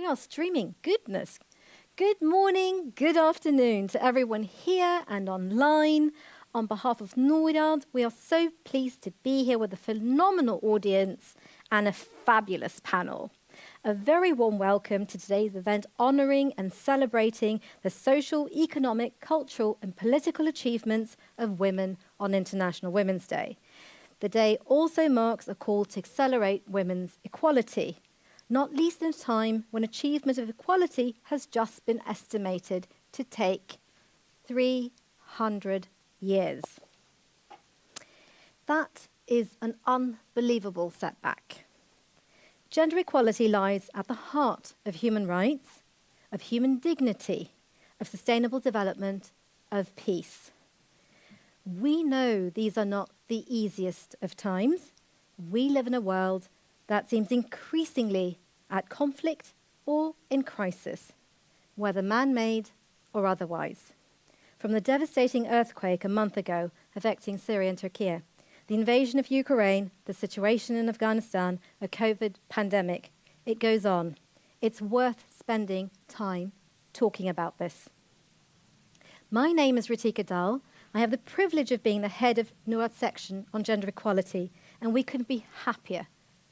We are streaming. Goodness. Good morning, good afternoon to everyone here and online. On behalf of Norad, we are so pleased to be here with a phenomenal audience and a fabulous panel. A very warm welcome to today's event honouring and celebrating the social, economic, cultural and political achievements of women on International Women's Day. The day also marks a call to accelerate women's equality, not least in a time when achievement of equality has just been estimated to take 300 years. That is an unbelievable setback. Gender equality lies at the heart of human rights, of human dignity, of sustainable development, of peace. We know these are not the easiest of times. We live in a world that seems increasingly at conflict or in crisis, whether man-made or otherwise. From the devastating earthquake a month ago affecting Syria and Turkey, the invasion of Ukraine, the situation in Afghanistan, a COVID pandemic, it goes on. It's worth spending time talking about this. My name is Ritika Dal. I have the privilege of being the head of Norad's section on gender equality, and we couldn't be happier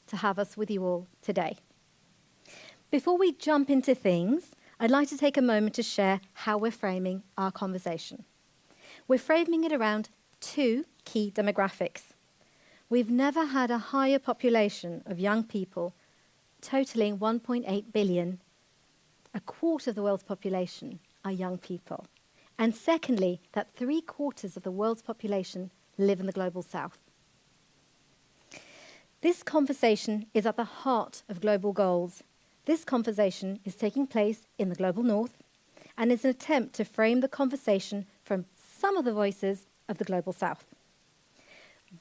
to have us with you all today. Before we jump into things, I'd like to take a moment to share how we're framing our conversation. We're framing it around two key demographics. We've never had a higher population of young people, totaling 1.8 billion. A quarter of the world's population are young people. And secondly, that 3/4 of the world's population live in the global south. This conversation is at the heart of global goals. This conversation is taking place in the global north and is an attempt to frame the conversation from some of the voices of the global south.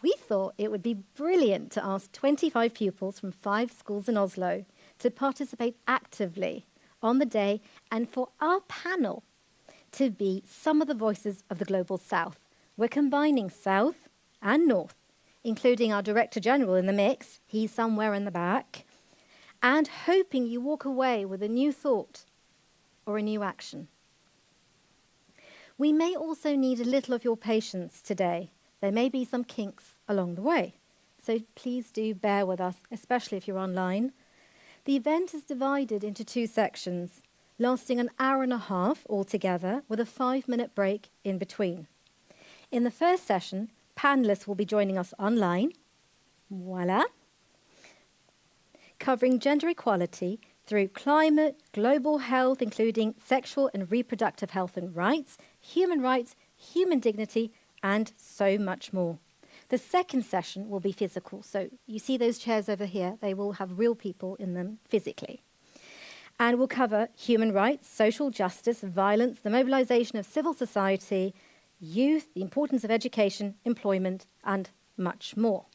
We thought it would be brilliant to ask 25 pupils from 5 schools in Oslo to participate actively on the day and for our panel to be some of the voices of the global south. We're combining south and north, including our Director General in the mix, he's somewhere in the back, and hoping you walk away with a new thought or a new action. We may also need a little of your patience today. There may be some kinks along the way, so please do bear with us, especially if you're online. The event is divided into 2 sections, lasting an hour and a half altogether, with a 5-minute break in between. In the first session, panelists will be joining us online, voila, covering gender equality through climate, global health, including sexual and reproductive health and rights, human dignity, and so much more. The second session will be physical, so you see those chairs over here, they will have real people in them physically. And we'll cover human rights, social justice, violence, the mobilization of civil society, youth, the importance of education, employment, and much more.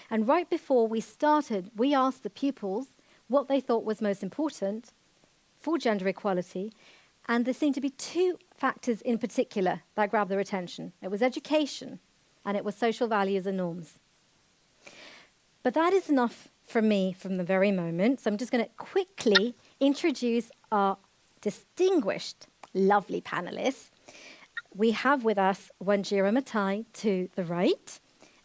And right before we started, we asked the pupils what they thought was most important for gender equality, and there seemed to be 2 factors in particular that grabbed their attention. It was education, and it was social values and norms. But that is enough from me from the very moment, so I'm just going to quickly introduce our distinguished, lovely panelists. We have with us Wanjira Matai to the right,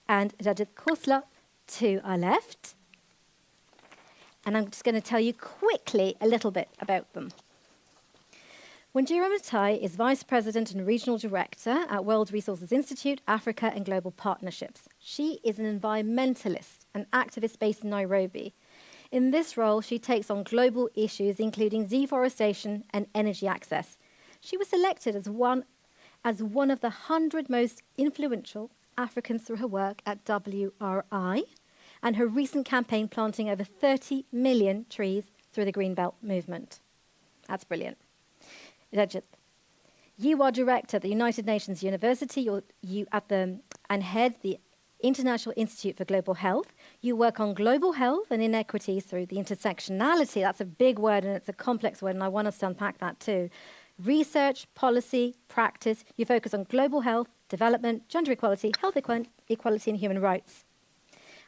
and Rajat Khosla to our left. And I'm just going to tell you quickly a little bit about them. Wanjira Matai is Vice President and Regional Director at World Resources Institute, Africa and Global Partnerships. She is an environmentalist and activist based in Nairobi. In this role, she takes on global issues, including deforestation and energy access. She was selected as one of the 100 most influential Africans through her work at WRI and her recent campaign planting over 30 million trees through the Greenbelt movement. That's brilliant. Rajat, you are director at the United Nations University and head the International Institute for Global Health. You work on global health and inequities through the intersectionality. That's a big word and it's a complex word, and I want us to unpack that too. Research, policy, practice. You focus on global health, development, gender equality, health equality and human rights.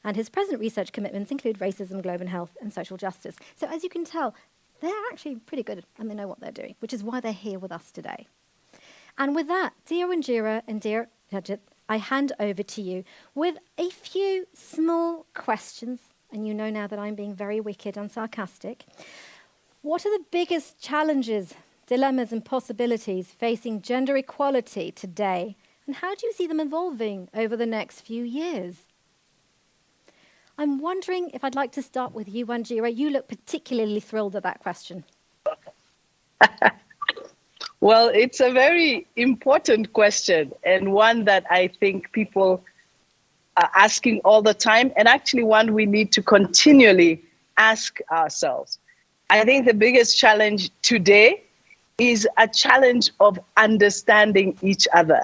And his present research commitments include racism, global health and social justice. So as you can tell, they're actually pretty good and they know what they're doing, which is why they're here with us today. And with that, dear Wanjira and dear Rajat, I hand over to you with a few small questions. And you know now that I'm being very wicked and sarcastic. What are the biggest challenges, dilemmas and possibilities facing gender equality today? And how do you see them evolving over the next few years? I'm wondering if I'd like to start with you, Wanjira. You look particularly thrilled at that question. Well, it's a very important question and one that I think people are asking all the time, and actually one we need to continually ask ourselves. I think the biggest challenge today is a challenge of understanding each other,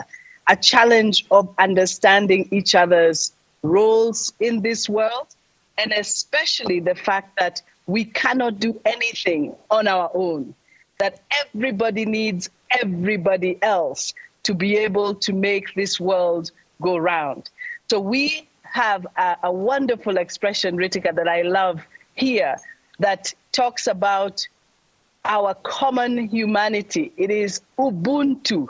a challenge of understanding each other's roles in this world, and especially the fact that we cannot do anything on our own, that everybody needs everybody else to be able to make this world go round. So we have a wonderful expression, Ritika, that I love here that talks about our common humanity. It is Ubuntu.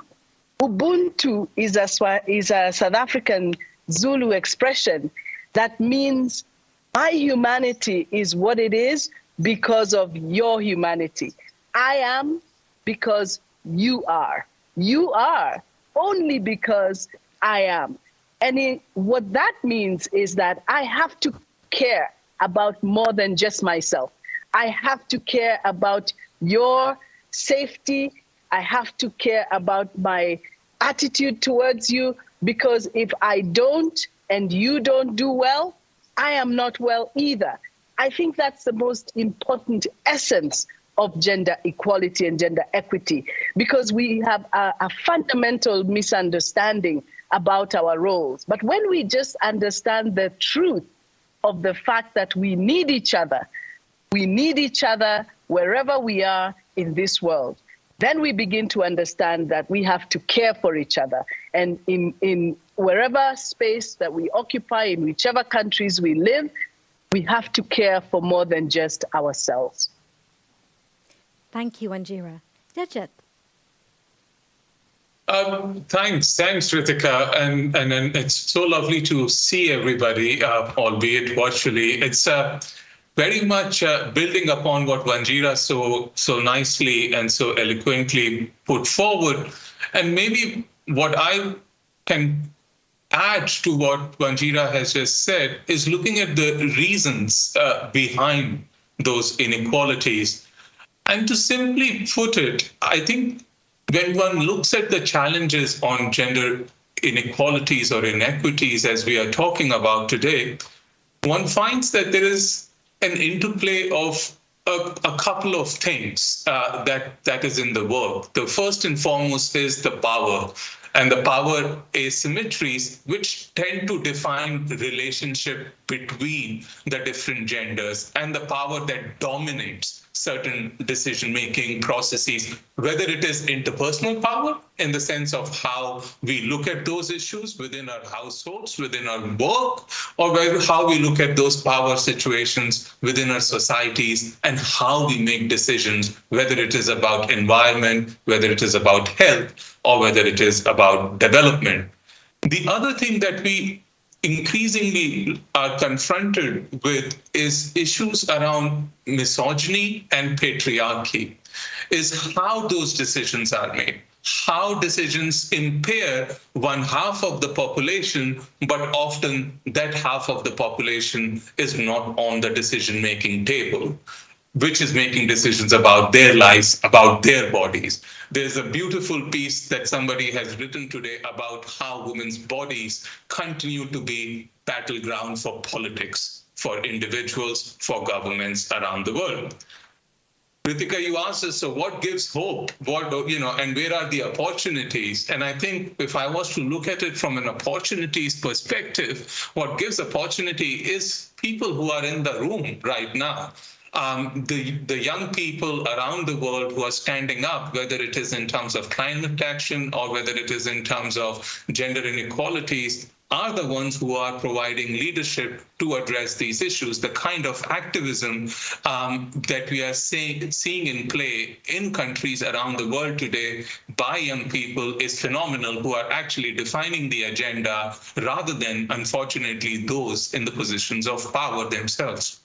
Ubuntu is a South African Zulu expression that means my humanity is what it is because of your humanity. I am because you are. You are only because I am. And what that means is that I have to care about more than just myself. I have to care about your safety. I have to care about my attitude towards you, because if I don't and you don't do well, I am not well either. I think that's the most important essence of gender equality and gender equity, because we have a fundamental misunderstanding about our roles. But when we just understand the truth of the fact that we need each other wherever we are in this world, then we begin to understand that we have to care for each other. And in wherever space that we occupy, in whichever countries we live, we have to care for more than just ourselves. Thank you, Wanjira. Rajat. Thanks, Ritika, and it's so lovely to see everybody, albeit virtually. It's very much building upon what Wanjira so nicely and so eloquently put forward, and maybe what I can add to what Wanjira has just said is looking at the reasons behind those inequalities. And to simply put it, I think when one looks at the challenges on gender inequalities or inequities, as we are talking about today, one finds that there is an interplay of a couple of things that is in the work. The first and foremost is the power and the power asymmetries, which tend to define the relationship between the different genders and the power that dominates certain decision-making processes, whether it is interpersonal power in the sense of how we look at those issues within our households, within our work, or how we look at those power situations within our societies and how we make decisions, whether it is about environment, whether it is about health, or whether it is about development. The other thing that we increasingly are confronted with is issues around misogyny and patriarchy, is how those decisions are made, how decisions impair one half of the population, but often that half of the population is not on the decision-making table, which is making decisions about their lives, about their bodies. There's a beautiful piece that somebody has written today about how women's bodies continue to be battleground for politics, for individuals, for governments around the world. Ritika, you asked us, so what gives hope? And where are the opportunities? And I think if I was to look at it from an opportunities perspective, what gives opportunity is people who are in the room right now. The young people around the world who are standing up, whether it is in terms of climate action or whether it is in terms of gender inequalities, are the ones who are providing leadership to address these issues. The kind of activism that we are seeing in play in countries around the world today by young people is phenomenal, who are actually defining the agenda rather than, unfortunately, those in the positions of power themselves.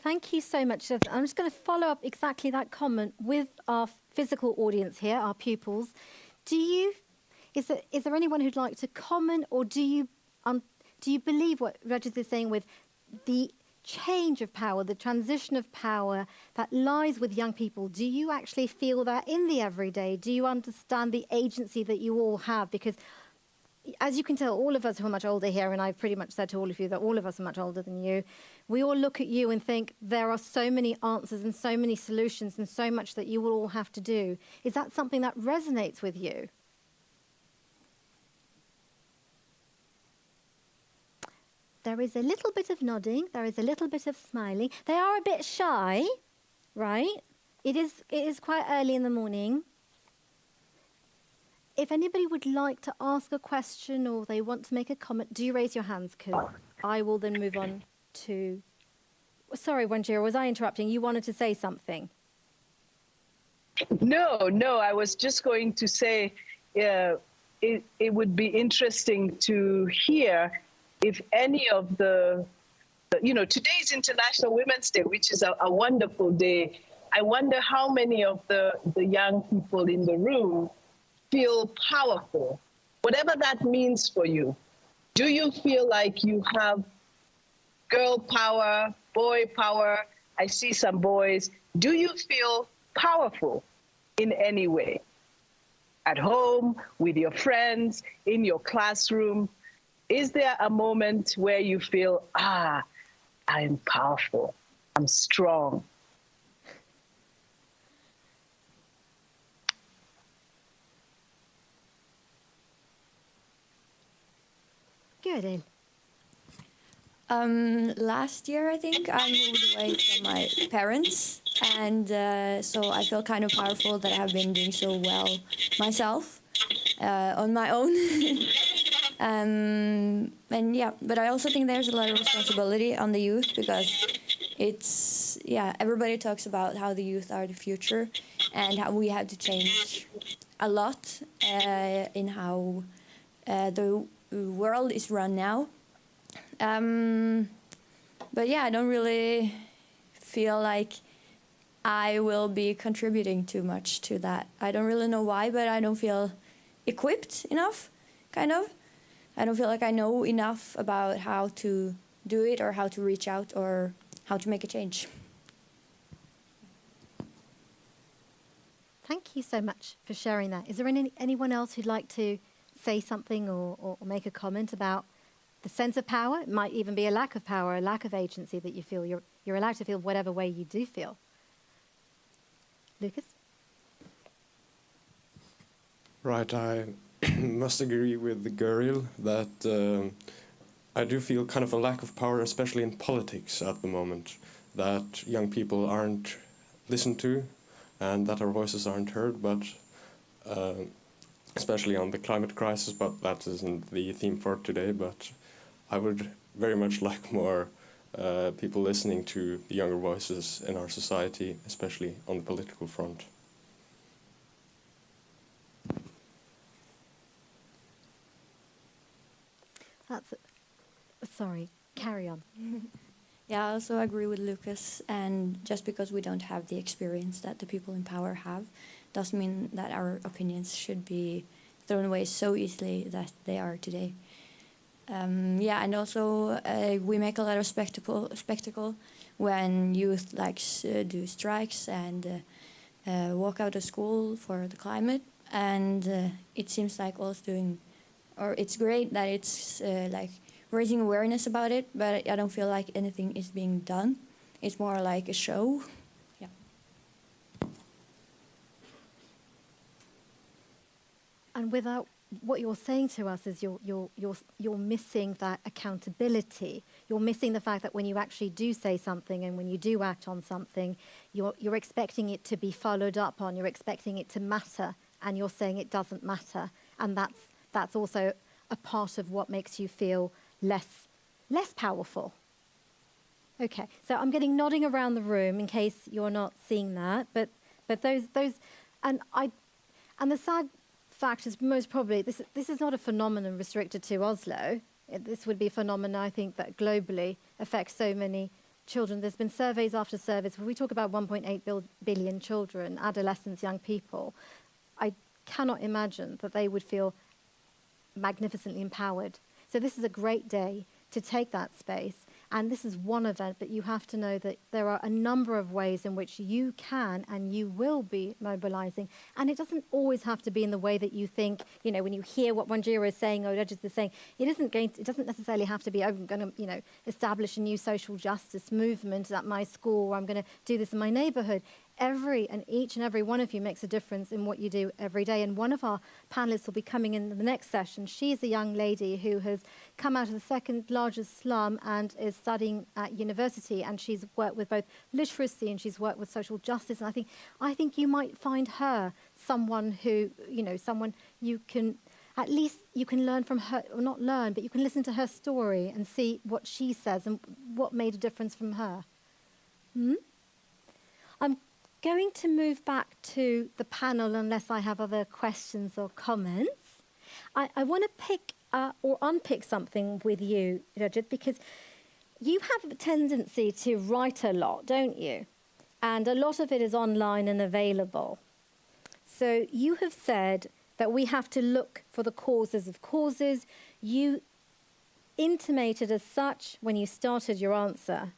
Thank you so much. I'm just going to follow up exactly that comment with our physical audience here, our pupils. Is there anyone who'd like to comment, or do you believe what Rajat is saying with the change of power, the transition of power that lies with young people? Do you actually feel that in the everyday? Do you understand the agency that you all have? Because as you can tell, all of us who are much older here, and I've pretty much said to all of you that all of us are much older than you, we all look at you and think there are so many answers and so many solutions and so much that you will all have to do. Is that something that resonates with you? There is a little bit of nodding. There is a little bit of smiling. They are a bit shy, right? It is quite early in the morning. If anybody would like to ask a question or they want to make a comment, do raise your hands, because I will then move on to... Sorry, Wanjira, was I interrupting? You wanted to say something? No, I was just going to say it would be interesting to hear if any of today is International Women's Day, which is a wonderful day. I wonder how many of the young people in the room feel powerful, whatever that means for you. Do you feel like you have girl power, boy power? I see some boys. Do you feel powerful in any way? At home, with your friends, in your classroom? Is there a moment where you feel, I am powerful, I'm strong? Good. Last year, I think, I moved away from my parents, and so I feel kind of powerful that I have been doing so well myself on my own. And yeah, but I also think there's a lot of responsibility on the youth, because everybody talks about how the youth are the future and how we have to change a lot in how the world is run now. But yeah, I don't really feel like I will be contributing too much to that. I don't really know why, but I don't feel equipped enough, kind of. I don't feel like I know enough about how to do it, or how to reach out, or how to make a change. Thank you so much for sharing that. Is there anyone else who'd like to say something or make a comment about the sense of power? It might even be a lack of power, a lack of agency that you feel. You're allowed to feel whatever way you do feel. Lucas? Right, I must agree with the girl that I do feel kind of a lack of power, especially in politics at the moment, that young people aren't listened to and that our voices aren't heard, but especially on the climate crisis, but that isn't the theme for today. But I would very much like more people listening to the younger voices in our society, especially on the political front. Sorry, carry on. Yeah, I also agree with Lucas, and just because we don't have the experience that the people in power have doesn't mean that our opinions should be thrown away so easily that they are today. Yeah, and also we make a lot of spectacle when youth do strikes and walk out of school for the climate, and it seems like it's great that it's raising awareness about it, but I don't feel like anything is being done. It's more like a show. Yeah. And without what you're saying to us is you're missing that accountability. You're missing the fact that when you actually do say something and when you do act on something, you're expecting it to be followed up on. You're expecting it to matter, and you're saying it doesn't matter. And that's also a part of what makes you feel less powerful? Okay, so I'm getting nodding around the room in case you're not seeing that, but those and the sad fact is most probably this is not a phenomenon restricted to Oslo. This would be a phenomenon, I think, that globally affects so many children. There's been surveys after surveys where we talk about 1.8 billion children, adolescents, young people. I cannot imagine that they would feel magnificently empowered. So this is a great day to take that space. And this is one event, but you have to know that there are a number of ways in which you can and you will be mobilizing. And it doesn't always have to be in the way that you think, you know, when you hear what Wanjira is saying or Regis is saying, it doesn't necessarily have to be, I'm going to, you know, establish a new social justice movement at my school, or I'm going to do this in my neighborhood. Each and every one of you makes a difference in what you do every day. And one of our panelists will be coming in the next session. She's a young lady who has come out of the second largest slum and is studying at university. And she's worked with both literacy and she's worked with social justice. And I think you might find her someone who, you know, someone you can, at least you can learn from her, or not learn, but you can listen to her story and see what she says and what made a difference from her. I'm going to move back to the panel unless I have other questions or comments. I want to pick or unpick something with you, Rajat, because you have a tendency to write a lot, don't you? And a lot of it is online and available. So you have said that we have to look for the causes of causes. You intimated as such when you started your answer.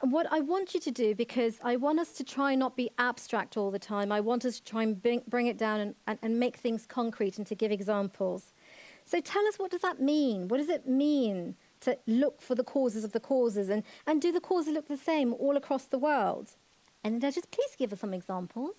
And what I want you to do, because I want us to try not be abstract all the time, I want us to try and bring it down and make things concrete and to give examples. So tell us, what does that mean? What does it mean to look for the causes of the causes? And do the causes look the same all across the world? And just please give us some examples.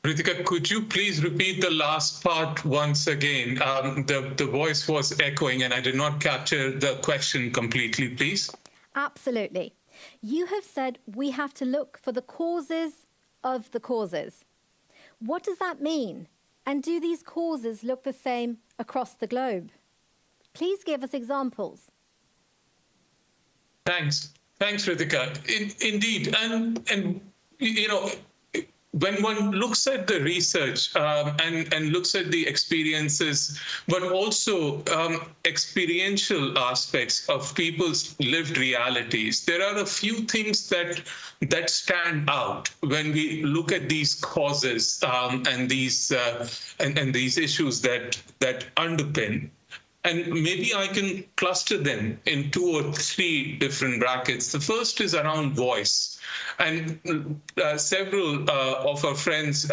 Ritika, could you please repeat the last part once again? The voice was echoing and I did not capture the question completely, please. Absolutely. You have said we have to look for the causes of the causes. What does that mean? And do these causes look the same across the globe? Please give us examples. Thanks, Ritika. Indeed, and you know, when one looks at the research and looks at the experiences, but also experiential aspects of people's lived realities, there are a few things that stand out when we look at these causes and these issues that underpin. And maybe I can cluster them in 2 or 3 different brackets. The first is around voice. And several of our friends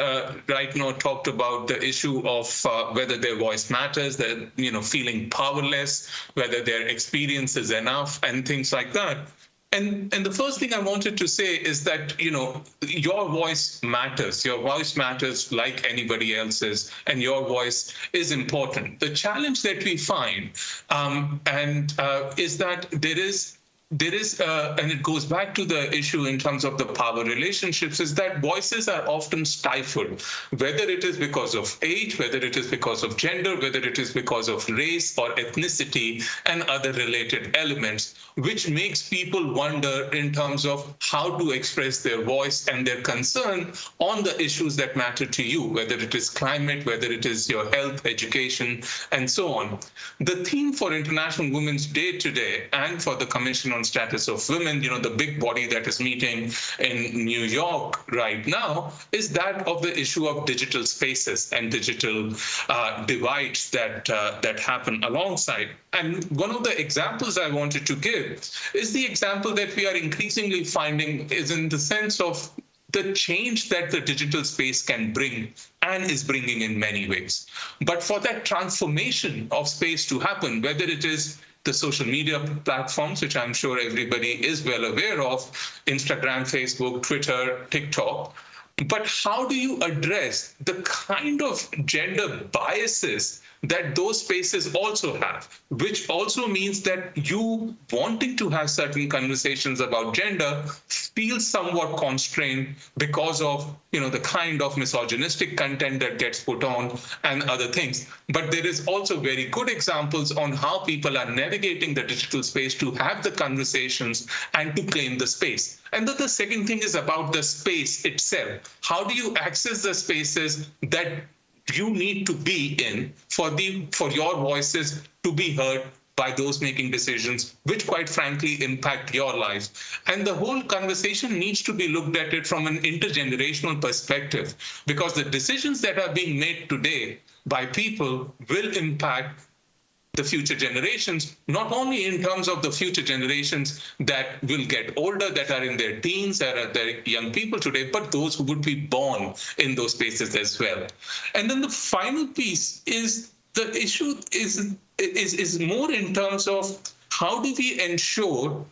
right now talked about the issue of whether their voice matters, that, you know, feeling powerless, whether their experience is enough, and things like that. And the first thing I wanted to say is that, you know, your voice matters. Your voice matters like anybody else's, and your voice is important. The challenge that we find is that there is, and it goes back to the issue in terms of the power relationships, is that voices are often stifled, whether it is because of age, whether it is because of gender, whether it is because of race or ethnicity and other related elements, which makes people wonder in terms of how to express their voice and their concern on the issues that matter to you, whether it is climate, whether it is your health, education, and so on. The theme for International Women's Day today and for the Commission on Status of Women, you know, the big body that is meeting in New York right now, is that of the issue of digital spaces and digital divides that happen alongside. And one of the examples I wanted to give is the example that we are increasingly finding is in the sense of the change that the digital space can bring and is bringing in many ways. But for that transformation of space to happen, whether it is the social media platforms, which I'm sure everybody is well aware of, Instagram, Facebook, Twitter, TikTok, but how do you address the kind of gender biases that those spaces also have, which also means that you wanting to have certain conversations about gender feels somewhat constrained because of, the kind of misogynistic content that gets put on and other things. But there is also very good examples on how people are navigating the digital space to have the conversations and to claim the space. And then the second thing is about the space itself. How do you access the spaces that you need to be in for your voices to be heard by those making decisions, which quite frankly impact your lives? And the whole conversation needs to be looked at it from an intergenerational perspective, because the decisions that are being made today by people will impact the future generations, not only in terms of the future generations that will get older, that are in their teens, that are their young people today, but those who would be born in those spaces as well. And then the final piece is the issue is more in terms of how do we ensure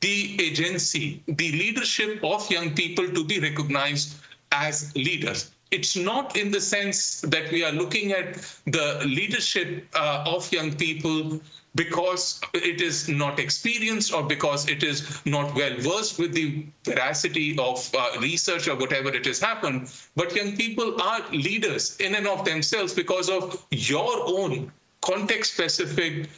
the agency, the leadership of young people to be recognized as leaders. It's not in the sense that we are looking at the leadership of young people because it is not experienced or because it is not well versed with the veracity of research or whatever it has happened. But young people are leaders in and of themselves because of your own context-specific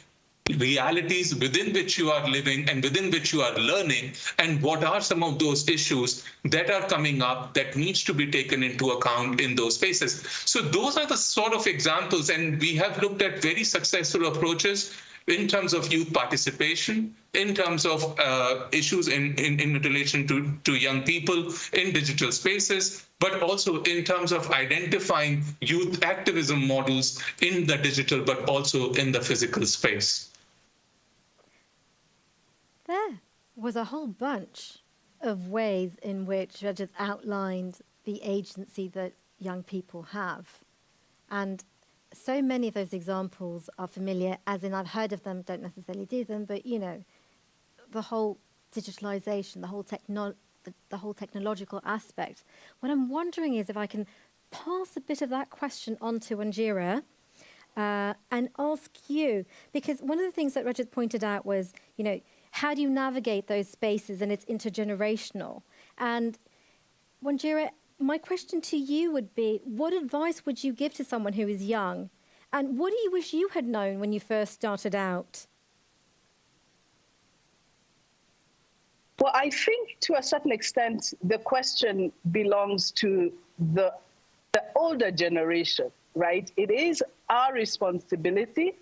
realities within which you are living and within which you are learning, and what are some of those issues that are coming up that needs to be taken into account in those spaces. So those are the sort of examples, and we have looked at very successful approaches in terms of youth participation, in terms of issues in relation to young people in digital spaces, but also in terms of identifying youth activism models in the digital, but also in the physical space. There was a whole bunch of ways in which Rajat outlined the agency that young people have. And so many of those examples are familiar, as in I've heard of them, don't necessarily do them, but, the whole digitalization, the whole technological aspect. What I'm wondering is if I can pass a bit of that question on to Anjira and ask you, because one of the things that Rajat pointed out was, how do you navigate those spaces, and it's intergenerational. And Anjira, my question to you would be, what advice would you give to someone who is young? And what do you wish you had known when you first started out? Well, I think to a certain extent, the question belongs to the older generation, right? It is our responsibility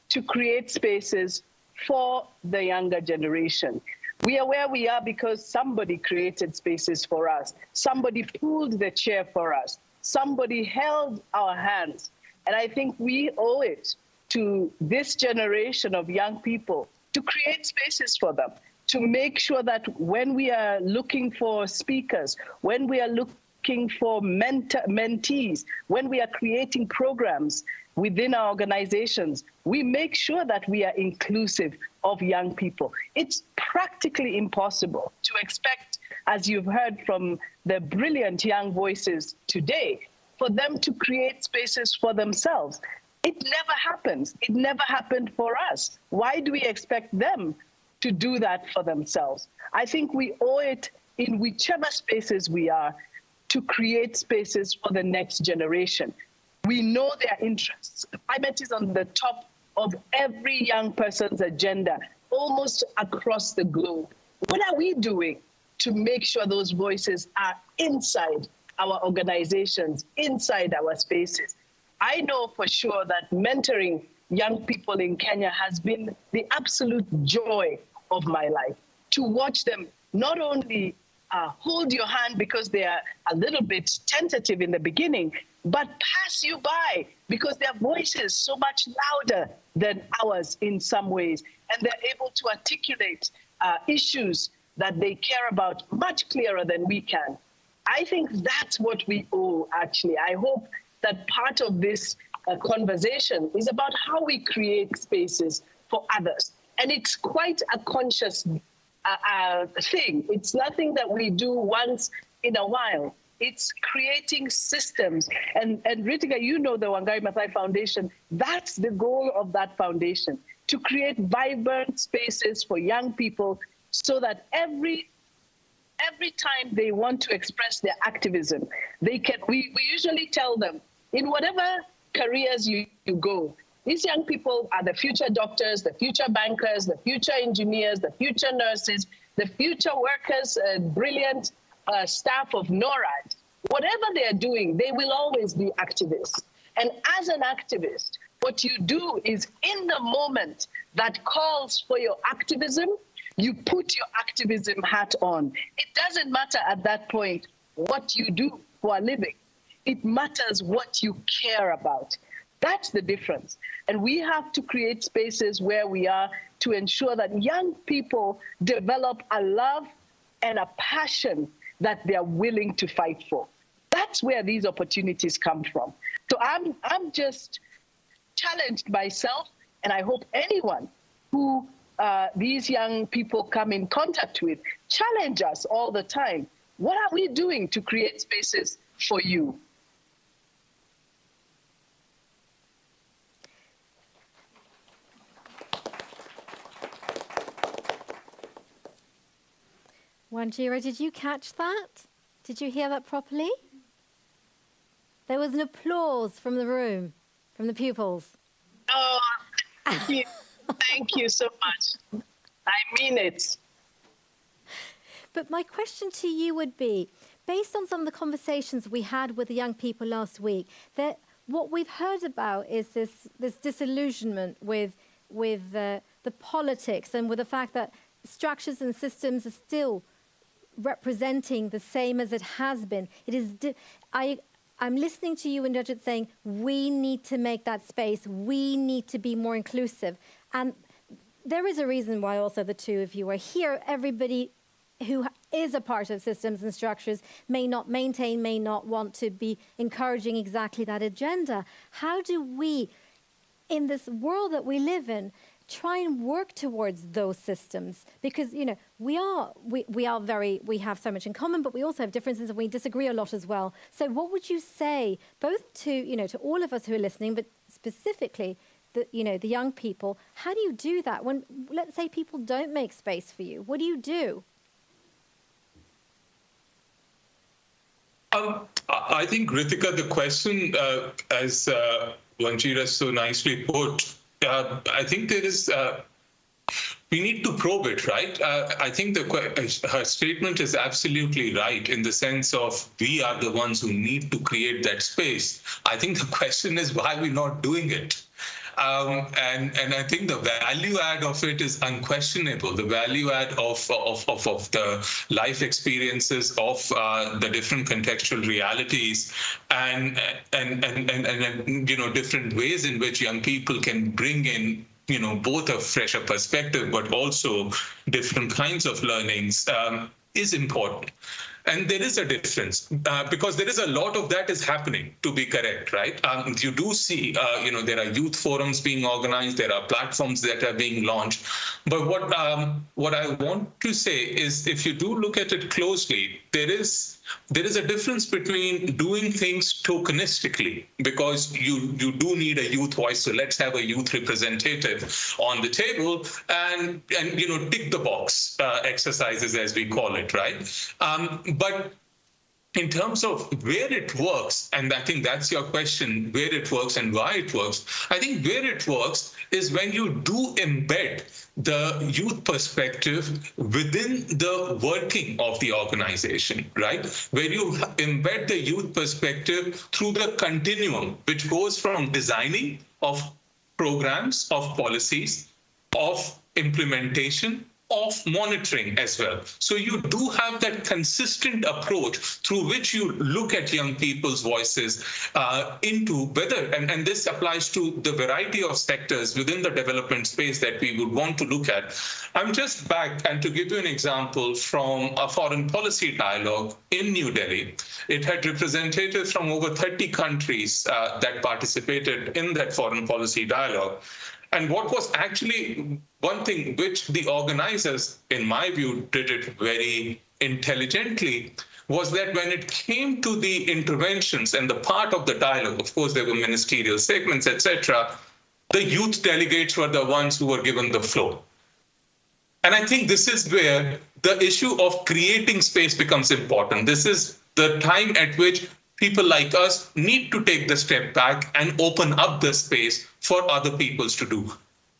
to create spaces for the younger generation. We are where we are because somebody created spaces for us. Somebody pulled the chair for us. Somebody held our hands. And I think we owe it to this generation of young people to create spaces for them, to make sure that when we are looking for speakers, when we are looking for mentees, when we are creating programs within our organizations, we make sure that we are inclusive of young people. It's practically impossible to expect, as you've heard from the brilliant young voices today, for them to create spaces for themselves. It never happens. It never happened for us. Why do we expect them to do that for themselves? I think we owe it, in whichever spaces we are, to create spaces for the next generation. We know their interests. Climate is on the top of every young person's agenda, almost across the globe. What are we doing to make sure those voices are inside our organizations, inside our spaces? I know for sure that mentoring young people in Kenya has been the absolute joy of my life, to watch them not only hold your hand because they are a little bit tentative in the beginning, but pass you by because their voice is so much louder than ours in some ways. And they're able to articulate issues that they care about much clearer than we can. I think that's what we owe, actually. I hope that part of this conversation is about how we create spaces for others. And it's quite a conscious thing. It's nothing that we do once in a while. it's creating systems. And Ritika, you know the Wangari Maathai Foundation, that's the goal of that foundation, to create vibrant spaces for young people so that every time they want to express their activism, they can. We usually tell them, in whatever careers you go, these young people are the future doctors, the future bankers, the future engineers, the future nurses, the future workers, brilliant staff of Norad. Whatever they are doing, they will always be activists. And as an activist, what you do is, in the moment that calls for your activism, you put your activism hat on. It doesn't matter at that point what you do for a living. It matters what you care about. That's the difference. And we have to create spaces where we are to ensure that young people develop a love and a passion that they are willing to fight for. That's where these opportunities come from. So I'm just challenged myself, and I hope anyone who these young people come in contact with challenge us all the time. What are we doing to create spaces for you? Wanjira, did you catch that? Did you hear that properly? There was an applause from the room, from the pupils. Oh, thank you. Thank you so much. I mean it. But my question to you would be, based on some of the conversations we had with the young people last week, that what we've heard about is this disillusionment with the politics and with the fact that structures and systems are still representing the same as it has been. It is. I'm listening to you and Rajat saying we need to make that space. We need to be more inclusive. And there is a reason why also the two of you are here. Everybody who is a part of systems and structures may not maintain, may not want to be encouraging exactly that agenda. How do we, in this world that we live in, try and work towards those systems? Because, you know, we have so much in common, but we also have differences and we disagree a lot as well. So what would you say, both to, you know, to all of us who are listening, but specifically the young people, how do you do that when, let's say, people don't make space for you? What do you do? I think, Ritika, the question, as Wanjira so nicely put, I think there is, we need to probe it, right? I think her statement is absolutely right in the sense of we are the ones who need to create that space. I think the question is why we're not doing it. And I think the value add of it is unquestionable. The value add of the life experiences of the different contextual realities and you know, different ways in which young people can bring in, you know, both a fresher perspective but also different kinds of learnings is important. And there is a difference because there is a lot of that is happening, to be correct, right? You do see, you know, there are youth forums being organized, there are platforms that are being launched. But what I want to say is, if you do look at it closely, there is a difference between doing things tokenistically, because you do need a youth voice. So let's have a youth representative on the table and you know, tick the box exercises, as we call it, right? But in terms of where it works, and I think that's your question, where it works and why it works, I think where it works is when you do embed the youth perspective within the working of the organization, right? Where you embed the youth perspective through the continuum, which goes from designing of programs, of policies, of implementation, of monitoring as well. So you do have that consistent approach through which you look at young people's voices into whether, and this applies to the variety of sectors within the development space that we would want to look at. I'm just back, and to give you an example from a foreign policy dialogue in New Delhi, it had representatives from over 30 countries that participated in that foreign policy dialogue. And what was actually one thing which the organizers, in my view, did it very intelligently, was that when it came to the interventions and the part of the dialogue, of course, there were ministerial segments, etc., the youth delegates were the ones who were given the floor. And I think this is where the issue of creating space becomes important. This is the time at which people like us need to take the step back and open up the space for other peoples to do.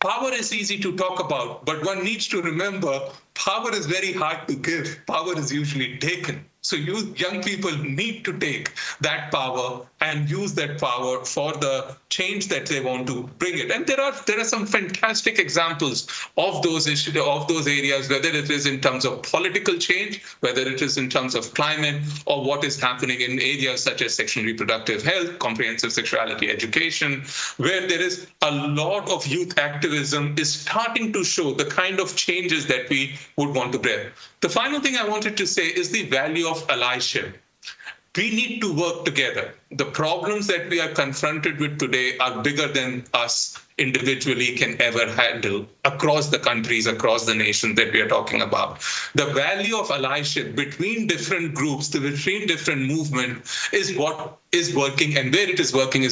Power is easy to talk about, but one needs to remember power is very hard to give. Power is usually taken. So you young people need to take that power and use that power for the change that they want to bring it. And there are some fantastic examples of those issues, of those areas, whether it is in terms of political change, whether it is in terms of climate, or what is happening in areas such as sexual and reproductive health, comprehensive sexuality education, where there is a lot of youth activism is starting to show the kind of changes that we would want to bring. The final thing I wanted to say is the value of allyship. We need to work together. The problems that we are confronted with today are bigger than us individually can ever handle across the countries, across the nations that we are talking about. The value of allyship between different groups, between different movements is what is working, and where it is working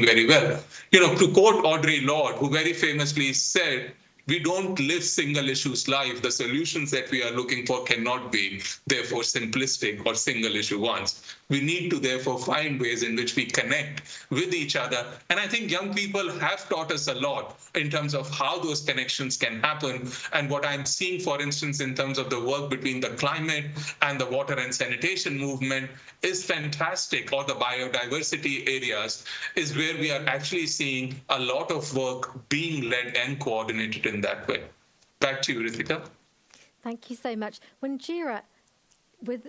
very well. You know, to quote Audre Lorde, who very famously said, "We don't live single issues life. The solutions that we are looking for cannot be, therefore, simplistic or single issue ones. We need to, therefore, find ways in which we connect with each other." And I think young people have taught us a lot in terms of how those connections can happen. And what I'm seeing, for instance, in terms of the work between the climate and the water and sanitation movement is fantastic, or the biodiversity areas is where we are actually seeing a lot of work being led and coordinated in that way. Back to you, Ritika. Thank you so much. Wanjira,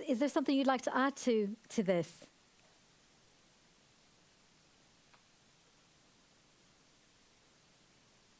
is there something you'd like to add to this?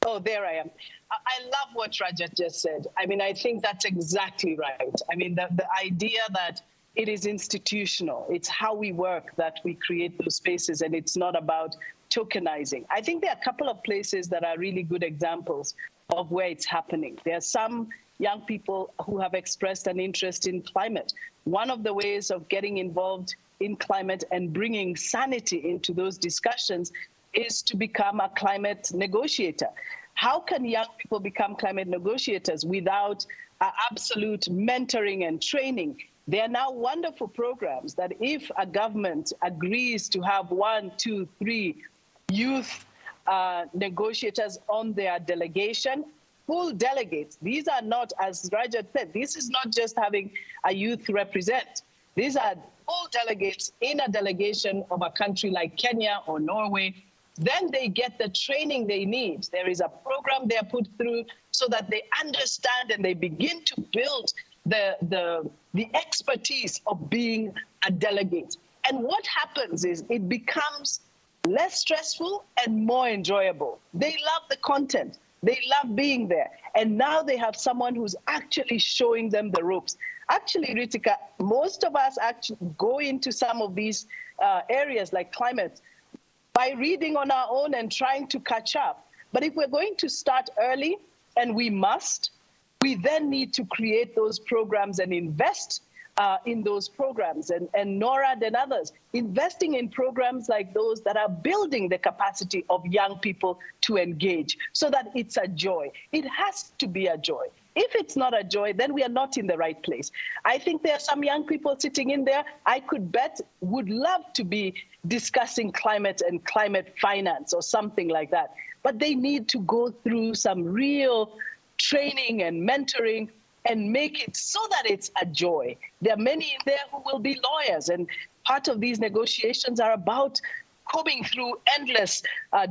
Oh, there I am. I love what Rajat just said. I mean, I think that's exactly right. I mean, the idea that it is institutional, it's how we work that we create those spaces, and it's not about tokenizing. I think there are a couple of places that are really good examples of where it's happening. There are some young people who have expressed an interest in climate. One of the ways of getting involved in climate and bringing sanity into those discussions is to become a climate negotiator. How can young people become climate negotiators without absolute mentoring and training? There are now wonderful programs that if a government agrees to have 1, 2, 3 youth negotiators on their delegation, full delegates. These are not, as Rajat said, this is not just having a youth represent. These are full delegates in a delegation of a country like Kenya or Norway. Then they get the training they need. There is a program they are put through so that they understand and they begin to build the expertise of being a delegate. And what happens is it becomes less stressful and more enjoyable. They love the content. They love being there. And now they have someone who's actually showing them the ropes. Actually, Ritika, most of us actually go into some of these areas like climate by reading on our own and trying to catch up. But if we're going to start early, and we must, we then need to create those programs and invest in those programs, and Norad and others, investing in programs like those that are building the capacity of young people to engage so that it's a joy. It has to be a joy. If it's not a joy, then we are not in the right place. I think there are some young people sitting in there, I could bet, would love to be discussing climate and climate finance or something like that. But they need to go through some real training and mentoring and make it so that it's a joy. There are many in there who will be lawyers, and part of these negotiations are about combing through endless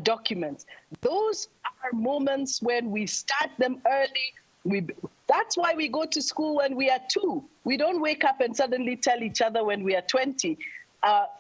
documents. Those are moments when we start them early. That's why we go to school when we are 2. We don't wake up and suddenly tell each other when we are 20,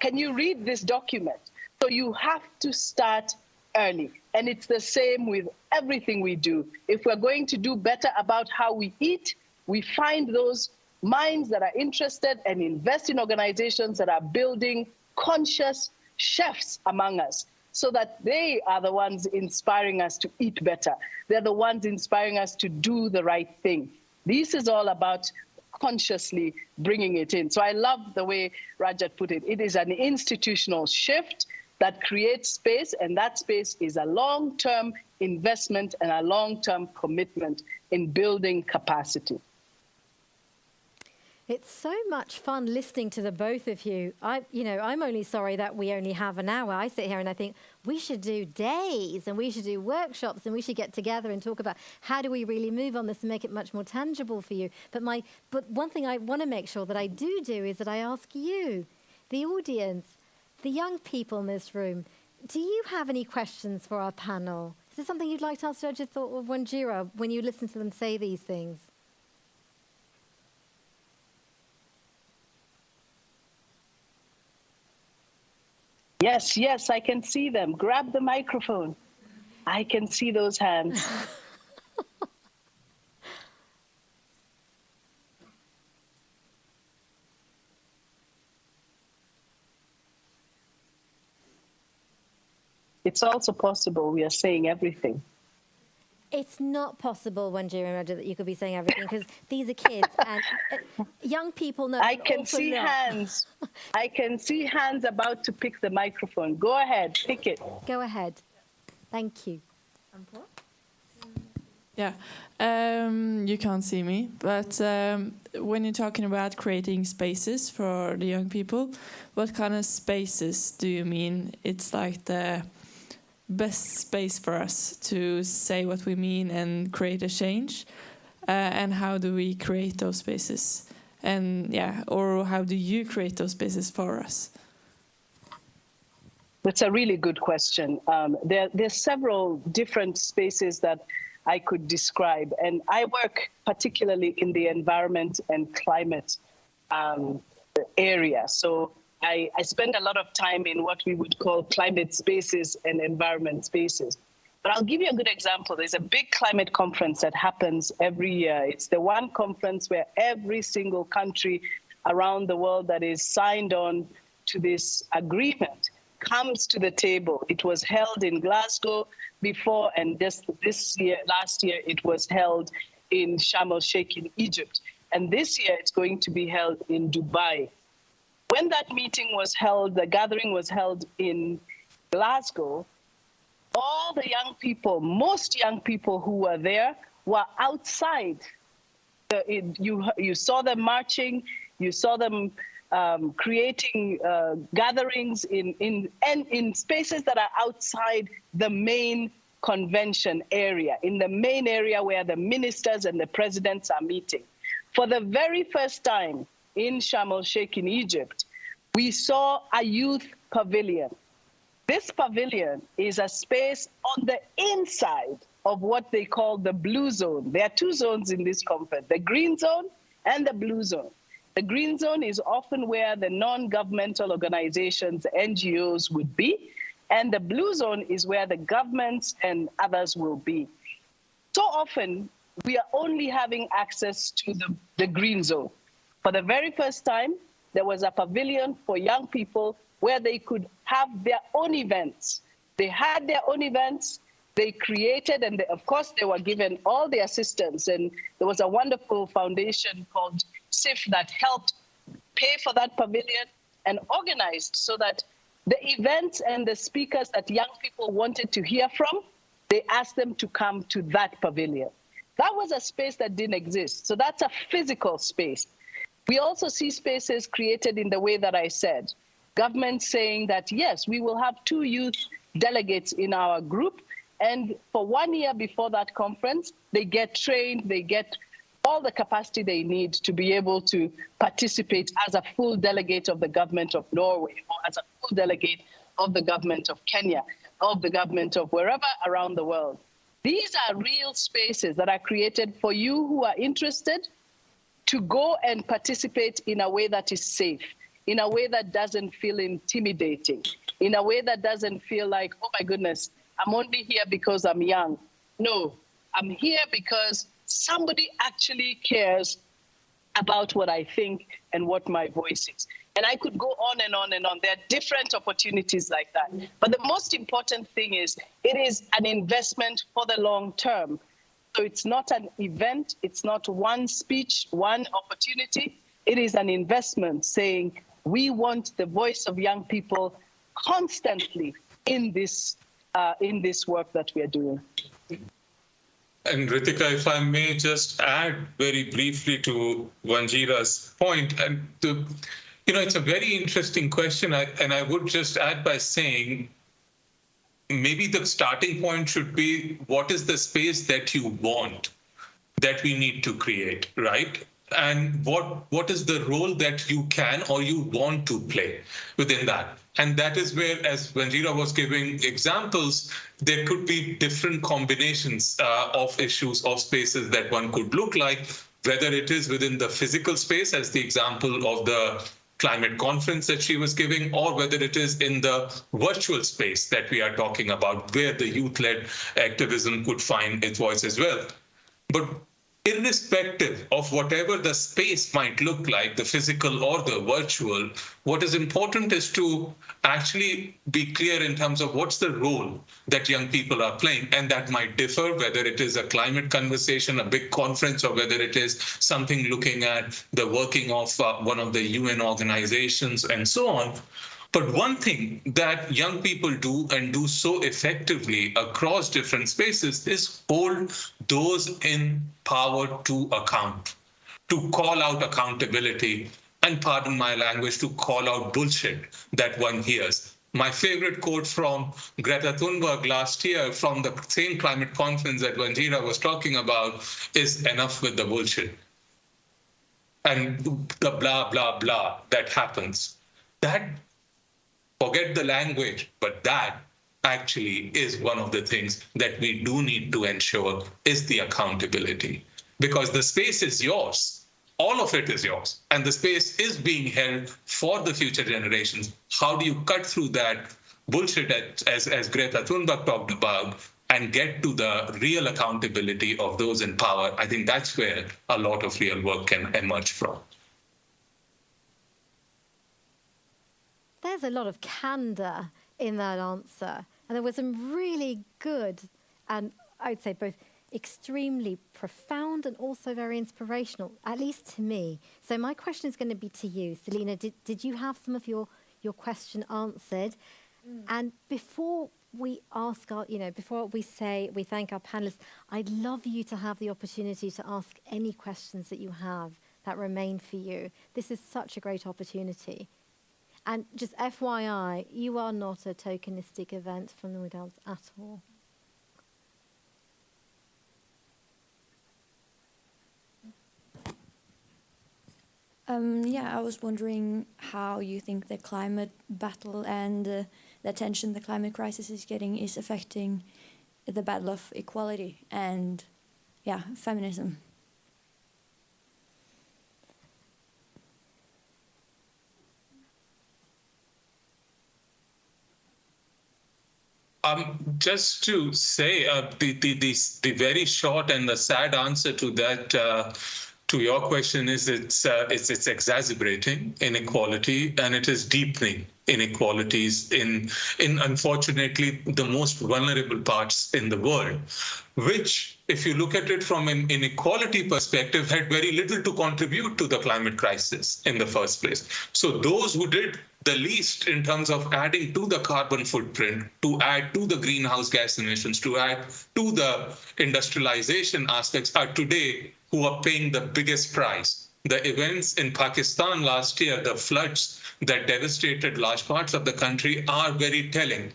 can you read this document? So you have to start early. And it's the same with everything we do. If we're going to do better about how we eat, we find those minds that are interested and invest in organizations that are building conscious chefs among us, so that they are the ones inspiring us to eat better. They're the ones inspiring us to do the right thing. This is all about consciously bringing it in. So I love the way Rajat put it. It is an institutional shift that creates space, and that space is a long-term investment and a long-term commitment in building capacity. It's so much fun listening to the both of you. I'm only sorry that we only have an hour. I sit here and I think we should do days and we should do workshops and we should get together and talk about how do we really move on this and make it much more tangible for you. But one thing I want to make sure that I do is that I ask you, the audience, the young people in this room, do you have any questions for our panel? Is there something you'd like to ask Rajat or Wanjira when you listen to them say these things? Yes, I can see them. Grab the microphone. I can see those hands. It's also possible we are saying everything. It's not possible, Wanjira and Rajat, that you could be saying everything because these are kids and young people know. I can see hands. I can see hands about to pick the microphone. Go ahead, pick it. Go ahead. Thank you. Yeah, you can't see me, but when you're talking about creating spaces for the young people, what kind of spaces do you mean? It's like the best space for us to say what we mean and create a change, and how do we create those spaces? And or how do you create those spaces for us? That's a really good question. There's several different spaces that I could describe, and I work particularly in the environment and climate area. So I spend a lot of time in what we would call climate spaces and environment spaces. But I'll give you a good example. There's a big climate conference that happens every year. It's the one conference where every single country around the world that is signed on to this agreement comes to the table. It was held in Glasgow before, and last year, it was held in Sharm el-Sheikh in Egypt. And this year, it's going to be held in Dubai. When that meeting was held, the gathering was held in Glasgow, all the young people, most young people who were there were outside. You saw them marching, you saw them creating gatherings in spaces that are outside the main convention area, in the main area where the ministers and the presidents are meeting. For the very first time in Sharm el-Sheikh in Egypt, we saw a youth pavilion. This pavilion is a space on the inside of what they call the blue zone. There are two zones in this conference, the green zone and the blue zone. The green zone is often where the non-governmental organizations, the NGOs would be, and the blue zone is where the governments and others will be. So often, we are only having access to the green zone. For the very first time, there was a pavilion for young people where they could have their own events. They had their own events, they created, and of course they were given all the assistance. And there was a wonderful foundation called SIF that helped pay for that pavilion and organized so that the events and the speakers that young people wanted to hear from, they asked them to come to that pavilion. That was a space that didn't exist. So that's a physical space. We also see spaces created in the way that I said. Government saying that, yes, we will have 2 youth delegates in our group. And for 1 year before that conference, they get trained, they get all the capacity they need to be able to participate as a full delegate of the government of Norway, or as a full delegate of the government of Kenya, of the government of wherever around the world. These are real spaces that are created for you who are interested to go and participate in a way that is safe, in a way that doesn't feel intimidating, in a way that doesn't feel like, oh my goodness, I'm only here because I'm young. No, I'm here because somebody actually cares about what I think and what my voice is. And I could go on and on and on. There are different opportunities like that. But the most important thing is it is an investment for the long term. So it's not an event, it's not one speech, one opportunity. It is an investment saying we want the voice of young people constantly in this work that we are doing. And Ritika, if I may just add very briefly to Wanjira's point, and it's a very interesting question, and I would just add by saying maybe the starting point should be what is the space that you want, that we need to create, right? And what is the role that you can or you want to play within that? And that is where, as Wanjira was giving examples, there could be different combinations of issues, of spaces that one could look like, whether it is within the physical space, as the example of the climate conference that she was giving, or whether it is in the virtual space that we are talking about, where the youth-led activism could find its voice as well. But irrespective of whatever the space might look like, the physical or the virtual, what is important is to actually be clear in terms of what's the role that young people are playing. And that might differ, whether it is a climate conversation, a big conference, or whether it is something looking at the working of one of the UN organizations and so on. But one thing that young people do and do so effectively across different spaces is hold those in power to account, to call out accountability, and pardon my language, to call out bullshit that one hears. My favorite quote from Greta Thunberg last year from the same climate conference that Wanjira was talking about is enough with the bullshit. And the blah, blah, blah that happens. That, forget the language, but that actually is one of the things that we do need to ensure is the accountability. Because the space is yours. All of it is yours. And the space is being held for the future generations. How do you cut through that bullshit, as Greta Thunberg talked about, and get to the real accountability of those in power? I think that's where a lot of real work can emerge from. There's a lot of candor in that answer. And there was some really good, and I'd say both extremely profound and also very inspirational, at least to me. So my question is going to be to you. Selina, did you have some of your question answered? And before we ask before we thank our panelists, I'd love you to have the opportunity to ask any questions that you have that remain for you. This is such a great opportunity. And just FYI, you are not a tokenistic event from Norad at all. I was wondering how you think the climate battle and the attention the climate crisis is getting is affecting the battle of equality and, feminism. Just to say, the very short and the sad answer to that, to your question, is it's exacerbating inequality, and it is deepening inequalities in unfortunately the most vulnerable parts in the world, which, if you look at it from an inequality perspective, had very little to contribute to the climate crisis in the first place. So those who did the least in terms of adding to the carbon footprint, to add to the greenhouse gas emissions, to add to the industrialization aspects, are today who are paying the biggest price. The events in Pakistan last year, the floods that devastated large parts of the country, are very telling.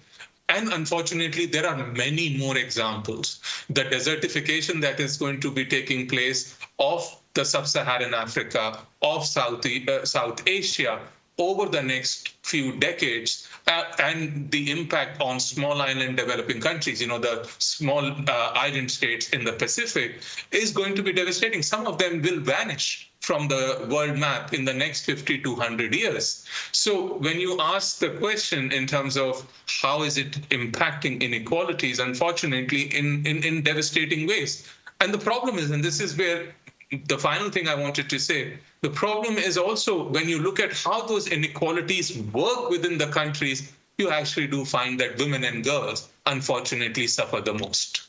And unfortunately, there are many more examples. The desertification that is going to be taking place of the sub-Saharan Africa, of South Asia, over the next few decades, and the impact on small island developing countries, the small island states in the Pacific, is going to be devastating. Some of them will vanish from the world map in the next 50 to 100 years. So when you ask the question in terms of how is it impacting inequalities, unfortunately, in devastating ways. And the problem is, and this is where the final thing I wanted to say, the problem is also when you look at how those inequalities work within the countries, you actually do find that women and girls, unfortunately, suffer the most.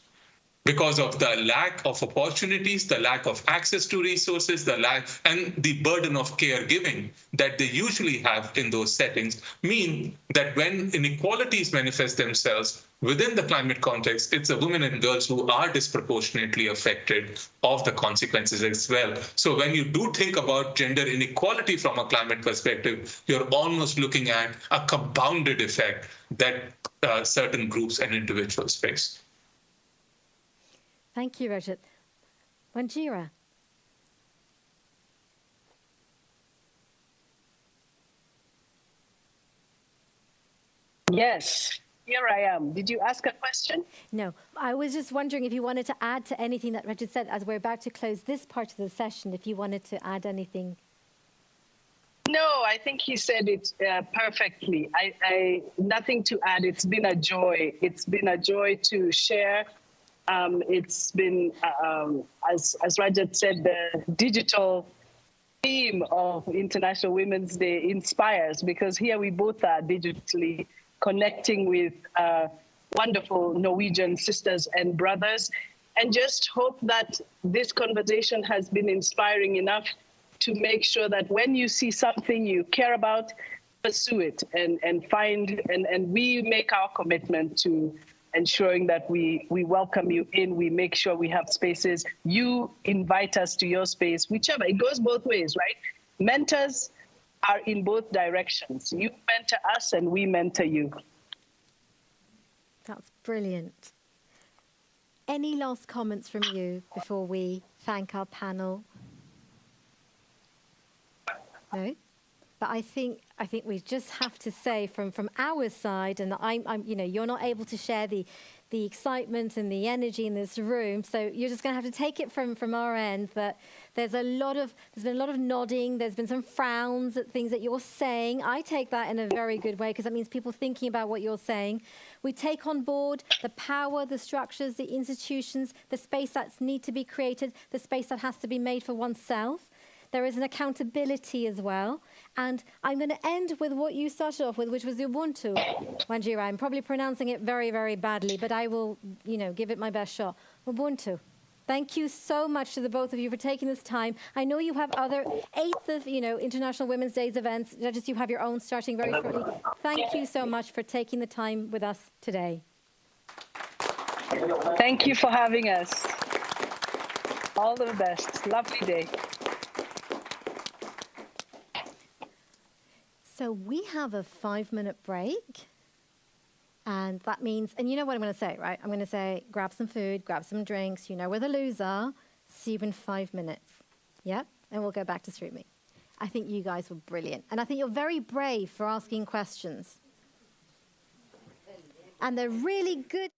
because of the lack of opportunities, the lack of access to resources, the lack and the burden of caregiving that they usually have in those settings, mean that when inequalities manifest themselves within the climate context, it's the women and girls who are disproportionately affected of the consequences as well. So when you do think about gender inequality from a climate perspective, you're almost looking at a compounded effect that certain groups and individuals face. Thank you, Rajat. Wanjira. Yes, here I am. Did you ask a question? No, I was just wondering if you wanted to add to anything that Rajat said as we're about to close this part of the session, if you wanted to add anything. No, I think he said it perfectly. I nothing to add. It's been a joy. It's been a joy to share. It's been, as Rajat said, the digital theme of International Women's Day inspires, because here we both are digitally connecting with wonderful Norwegian sisters and brothers, and just hope that this conversation has been inspiring enough to make sure that when you see something you care about, pursue it and find, and we make our commitment to ensuring that we welcome you in, we make sure we have spaces. You invite us to your space, whichever, it goes both ways, right? Mentors are in both directions. You mentor us and we mentor you. That's brilliant. Any last comments from you before we thank our panel? No? But I think we just have to say from our side, and I'm you're not able to share the excitement and the energy in this room, so you're just going to have to take it from our end that there's been a lot of nodding, there's been some frowns at things that you're saying. I take that in a very good way, because that means people thinking about what you're saying. We take on board the power, the structures, the institutions, the space that need to be created, the space that has to be made for oneself. There is an accountability as well. And I'm going to end with what you started off with, which was Ubuntu, Wanjira. I'm probably pronouncing it very, very badly, but I will, give it my best shot. Ubuntu. Thank you so much to the both of you for taking this time. I know you have other 8th of, International Women's Days events. Just you have your own starting very shortly. Thank you so much for taking the time with us today. Thank you for having us. All the best. Lovely day. So we have a 5-minute break, and that means, and you know what I'm going to say, right? I'm going to say, grab some food, grab some drinks, you know where the loos are, see you in 5 minutes. Yep, and we'll go back to streaming. I think you guys were brilliant, and I think you're very brave for asking questions. And they're really good.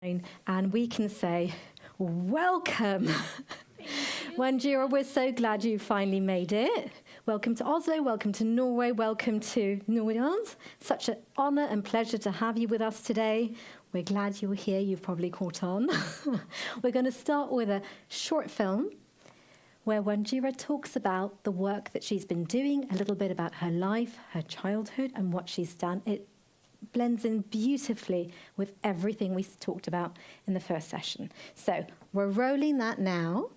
And we can say, welcome. Wanjira, we're so glad you finally made it. Welcome to Oslo, welcome to Norway, welcome to Norad. Such an honour and pleasure to have you with us today. We're glad you're here, you've probably caught on. We're going to start with a short film where Wanjira talks about the work that she's been doing, a little bit about her life, her childhood, and what she's done. It blends in beautifully with everything we talked about in the first session. So we're rolling that now.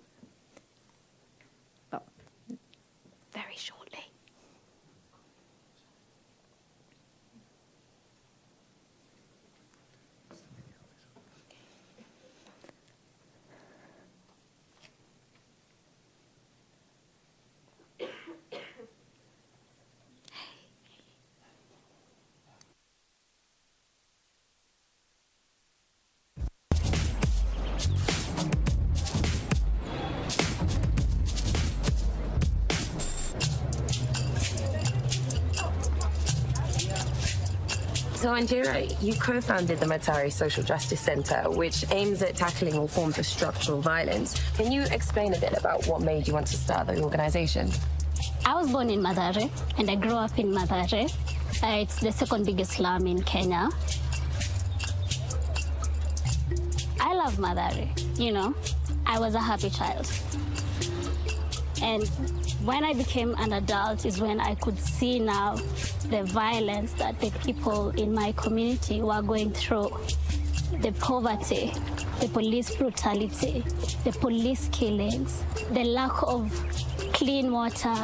Well, very shortly. So, Wanjira, you co-founded the Matari Social Justice Centre, which aims at tackling all forms of structural violence. Can you explain a bit about what made you want to start the organisation? I was born in Mathare, and I grew up in Mathare. It's the second biggest slum in Kenya. I love Mathare, you know. I was a happy child. And when I became an adult is when I could see now the violence that the people in my community were going through. The poverty, the police brutality, the police killings, the lack of clean water.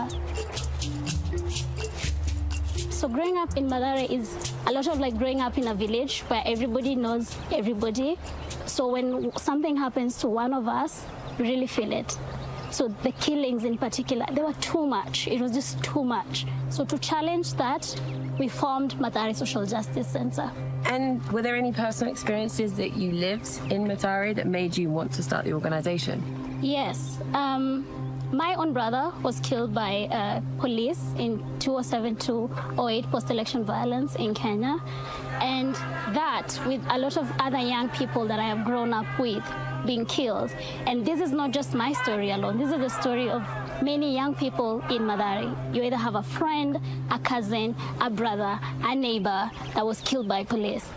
So growing up in Mathare is a lot of like growing up in a village where everybody knows everybody. So when something happens to one of us, we really feel it. So the killings in particular, they were too much. It was just too much. So to challenge that, we formed Mathare Social Justice Centre. And were there any personal experiences that you lived in Mathare that made you want to start the organisation? Yes. My own brother was killed by police in 2007-2008 post-election violence in Kenya. And that, with a lot of other young people that I have grown up with, being killed. And this is not just my story alone. This is the story of many young people in Mathare. You either have a friend, a cousin, a brother, a neighbor that was killed by police.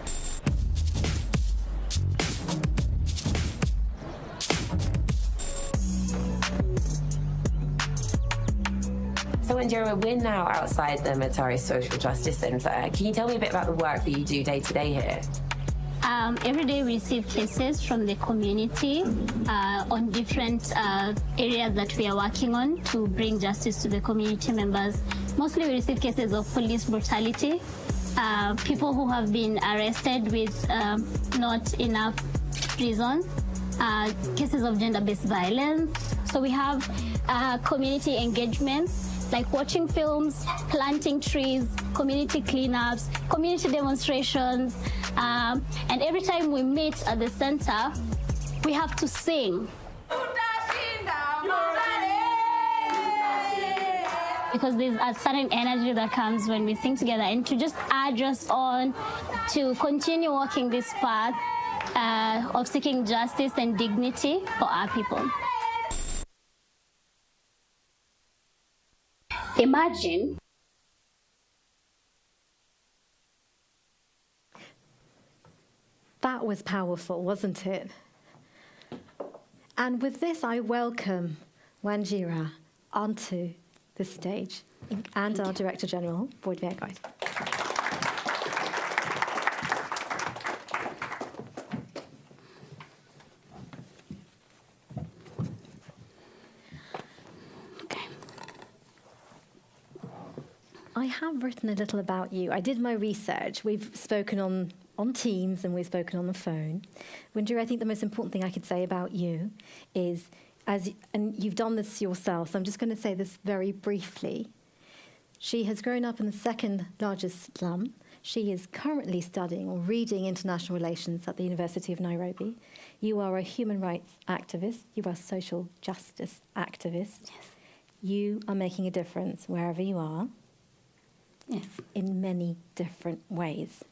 So, Wanjira, we're now outside the Mathare Social Justice Centre. Can you tell me a bit about the work that you do day to day here? Every day we receive cases from the community on different areas that we are working on to bring justice to the community members. Mostly we receive cases of police brutality, people who have been arrested with not enough reasons, cases of gender-based violence. So we have community engagements like watching films, planting trees, community cleanups, community demonstrations. And every time we meet at the center, we have to sing. Because there's a certain energy that comes when we sing together, and to just urge us on to continue walking this path of seeking justice and dignity for our people. Imagine that was powerful, wasn't it? And with this, I welcome Wanjira onto the stage and our Director General, Boyd Vergaard. I have written a little about you. I did my research. We've spoken on Teams and we've spoken on the phone. Wanjira, I think the most important thing I could say about you is, and you've done this yourself, so I'm just going to say this very briefly. She has grown up in the second largest slum. She is currently studying or reading international relations at the University of Nairobi. You are a human rights activist. You are a social justice activist. Yes. You are making a difference wherever you are. Yes. In many different ways.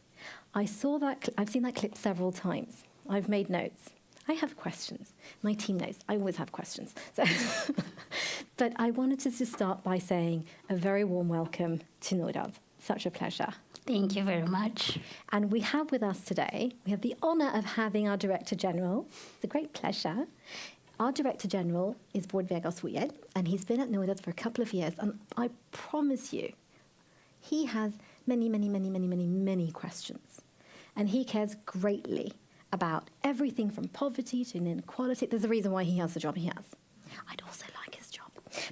I've seen that clip several times. I've made notes. I have questions. My team knows I always have questions. So but I wanted to just start by saying a very warm welcome to Norad. Such a pleasure. Thank you very much. And we have with us today, we have the honour of having our Director General. It's a great pleasure. Our Director General is Bård Vegar Solhjell, and he's been at Norad for a couple of years. And I promise you, he has many questions. And he cares greatly about everything from poverty to inequality. There's a reason why he has the job he has. I'd also like his job.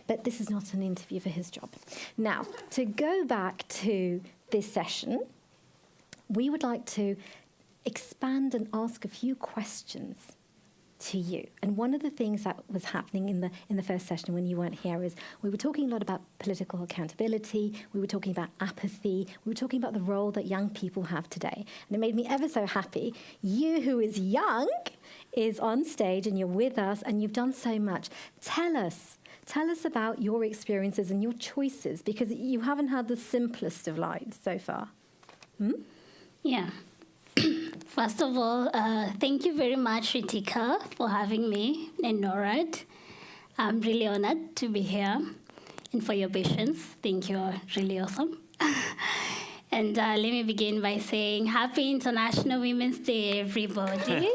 But this is not an interview for his job. Now, to go back to this session, we would like to expand and ask a few questions to you. And one of the things that was happening in the first session when you weren't here is we were talking a lot about political accountability, we were talking about apathy, we were talking about the role that young people have today. And it made me ever so happy. You, who is young, is on stage and you're with us and you've done so much. Tell us about your experiences and your choices, because you haven't had the simplest of lives so far. Yeah. First of all, thank you very much, Ritika, for having me and Norad. I'm really honored to be here, and for your patience. Thank you, really awesome. And let me begin by saying Happy International Women's Day, everybody.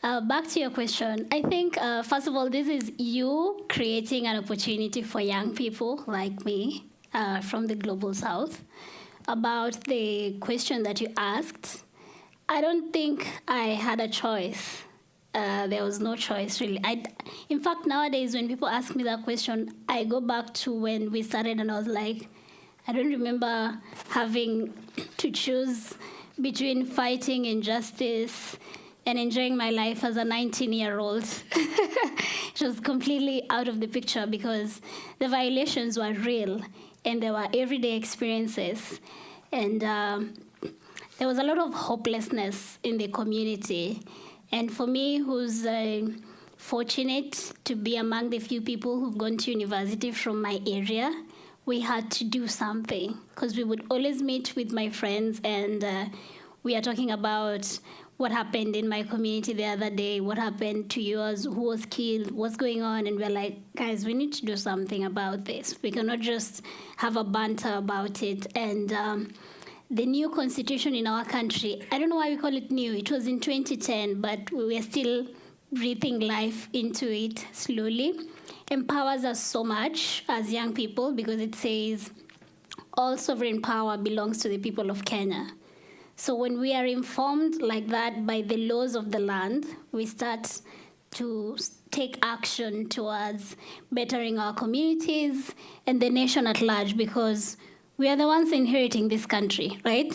Back to your question. I think, first of all, this is you creating an opportunity for young people like me from the Global South. About the question that you asked, I don't think I had a choice. There was no choice, really. In fact, nowadays, when people ask me that question, I go back to when we started and I was like, I don't remember having to choose between fighting injustice and enjoying my life as a 19-year-old. It was completely out of the picture because the violations were real and there were everyday experiences. And there was a lot of hopelessness in the community. And for me, who's fortunate to be among the few people who've gone to university from my area, we had to do something because we would always meet with my friends and we are talking about what happened in my community the other day, what happened to yours, who was killed, what's going on, and we're like, guys, we need to do something about this. We cannot just have a banter about it. And the new constitution in our country, I don't know why we call it new. It was in 2010, but we are still breathing life into it slowly. Empowers us so much as young people because it says all sovereign power belongs to the people of Kenya. So when we are informed like that by the laws of the land, we start to take action towards bettering our communities and the nation at large because we are the ones inheriting this country, right?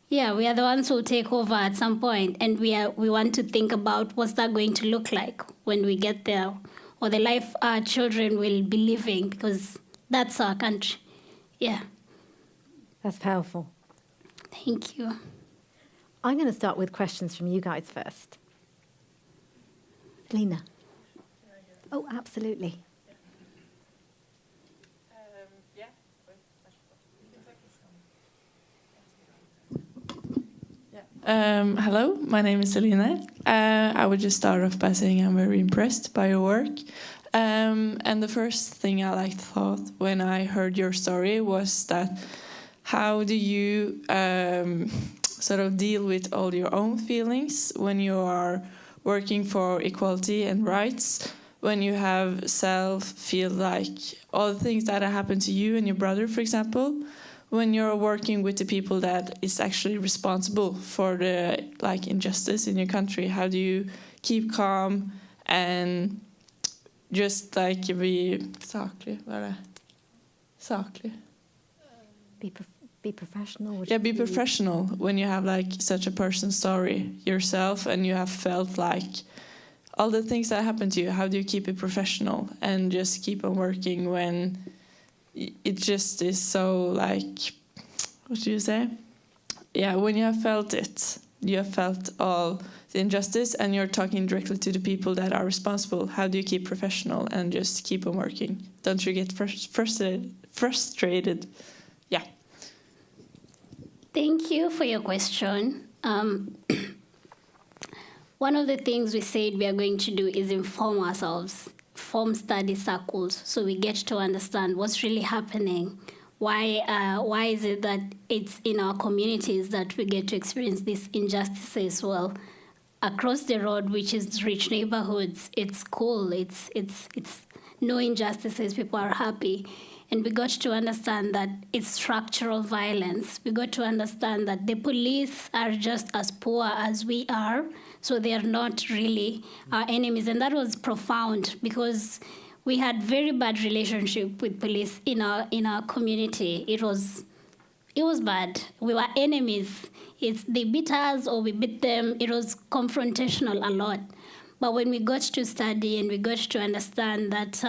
Yeah, we are the ones who will take over at some point, and we want to think about what's that going to look like when we get there, or the life our children will be living, because that's our country. Yeah. That's powerful. Thank you. I'm going to start with questions from you guys first. Lena. Oh, absolutely. Hello, my name is Selina. I would just start off by saying I'm very impressed by your work. And the first thing I thought when I heard your story was that how do you sort of deal with all your own feelings when you are working for equality and rights, when you have feel like all the things that happened to you and your brother, for example, when you're working with the people that is actually responsible for the injustice in your country? How do you keep calm and just be saklig? Saklig. Be professional. Yeah, be professional when you have such a person's story yourself and you have felt all the things that happened to you. How do you keep it professional and just keep on working when it just is so what do you say? Yeah, when you have felt it, you have felt all the injustice and you're talking directly to the people that are responsible. How do you keep professional and just keep on working? Don't you get frustrated? Yeah. Thank you for your question. One of the things we said we are going to do is inform ourselves, form study circles, so we get to understand what's really happening. Why is it that it's in our communities that we get to experience these injustices? Well, across the road, which is rich neighborhoods, it's cool. It's no injustices. People are happy. And we got to understand that it's structural violence. We got to understand that the police are just as poor as we are, so they are not really our enemies. And that was profound because we had very bad relationship with police in our community. It was bad. We were enemies. They beat us or we beat them. It was confrontational a lot. But when we got to study and we got to understand that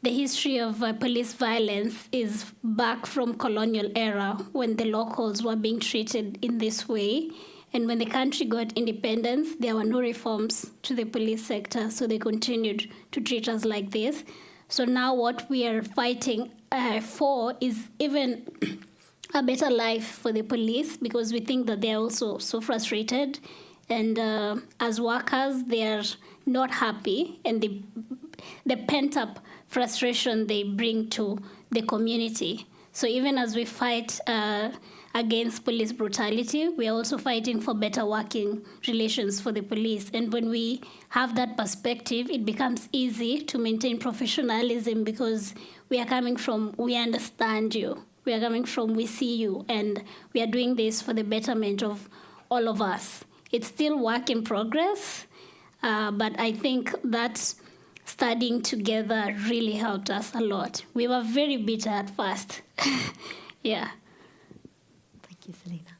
the history of police violence is back from colonial era when the locals were being treated in this way. And when the country got independence, there were no reforms to the police sector, so they continued to treat us like this. So now what we are fighting for is even a better life for the police, because we think that they're also so frustrated. And as workers, they are not happy, and the pent-up frustration they bring to the community. So even as we fight against police brutality, we are also fighting for better working relations for the police. And when we have that perspective, it becomes easy to maintain professionalism, because we are coming from, we understand you. We are coming from, we see you, and we are doing this for the betterment of all of us. It's still work in progress, but I think that studying together really helped us a lot. We were very bitter at first. Yeah. Thank you, Selena.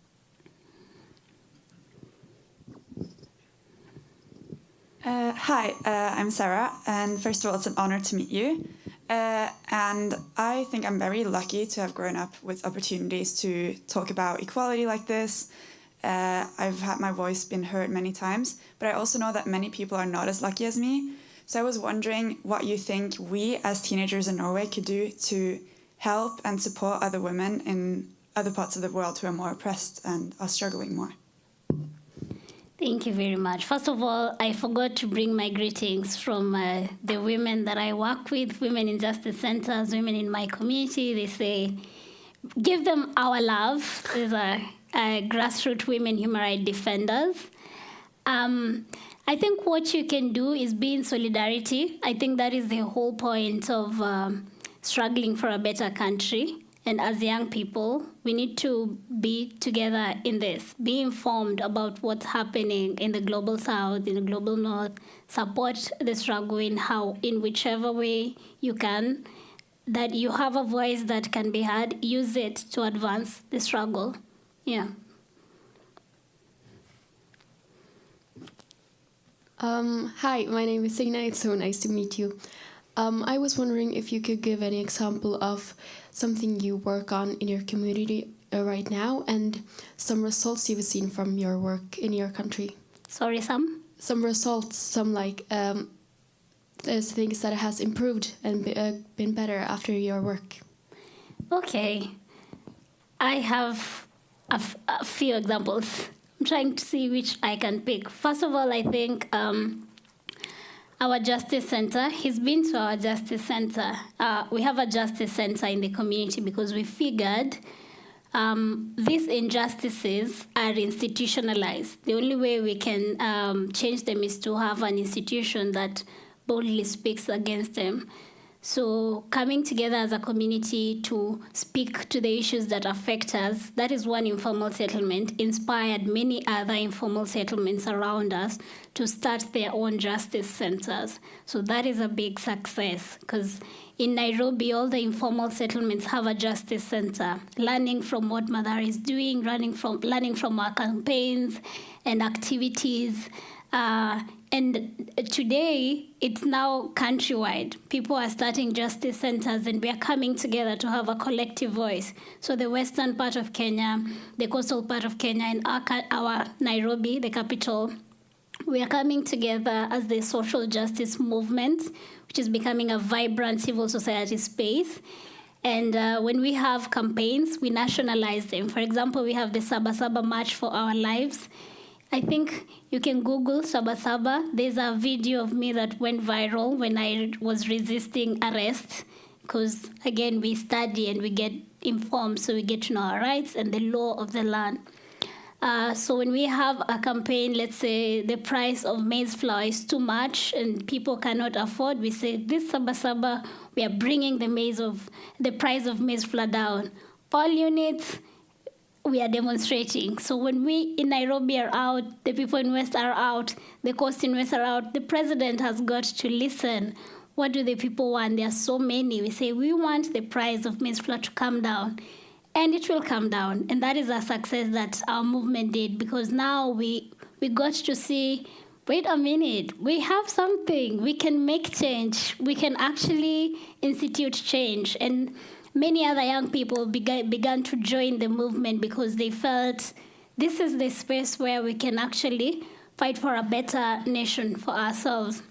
Hi, I'm Sarah, and first of all, it's an honor to meet you. And I think I'm very lucky to have grown up with opportunities to talk about equality like this. I've had my voice been heard many times, but I also know that many people are not as lucky as me. So I was wondering what you think we as teenagers in Norway could do to help and support other women in other parts of the world who are more oppressed and are struggling more. Thank you very much. First of all, I forgot to bring my greetings from the women that I work with, women in justice centers, women in my community. They say, give them our love. These are grassroots women human rights defenders. I think what you can do is be in solidarity. I think that is the whole point of struggling for a better country. And as young people, we need to be together in this, be informed about what's happening in the global south, in the global north, support the struggle in whichever way you can, that you have a voice that can be heard, use it to advance the struggle. Yeah. Hi, my name is Signa. It's so nice to meet you. I was wondering if you could give any example of something you work on in your community right now and some results you've seen from your work in your country. Sorry, some results, some like there's things that has improved and been better after your work. Okay. I have a few examples. I'm trying to see which I can pick. First of all, I think our justice center, he's been to our justice center. We have a justice center in the community because we figured these injustices are institutionalized. The only way we can change them is to have an institution that boldly speaks against them. So coming together as a community to speak to the issues that affect us, that is one informal settlement, inspired many other informal settlements around us to start their own justice centers. So that is a big success, because in Nairobi, all the informal settlements have a justice center, learning from what Mother is doing, learning from our campaigns and activities. And today, it's now countrywide. People are starting justice centers, and we are coming together to have a collective voice. So the western part of Kenya, the coastal part of Kenya, and our Nairobi, the capital, we are coming together as the social justice movement, which is becoming a vibrant civil society space. And when we have campaigns, we nationalize them. For example, we have the Saba Saba March for Our Lives. I think you can Google Saba Saba. There's a video of me that went viral when I was resisting arrest. Because, again, we study and we get informed, so we get to know our rights and the law of the land. So when we have a campaign, let's say the price of maize flour is too much and people cannot afford, we say, this Saba Saba, we are bringing the price of maize flour down. All units, we are demonstrating. So when we in Nairobi are out, the people in West are out, the coast in West are out, the president has got to listen. What do the people want? There are so many. We say, we want the price of maize flour to come down. And it will come down. And that is a success that our movement did, because now we got to see, wait a minute, we have something. We can make change. We can actually institute change. And many other young people began to join the movement because they felt this is the space where we can actually fight for a better nation for ourselves.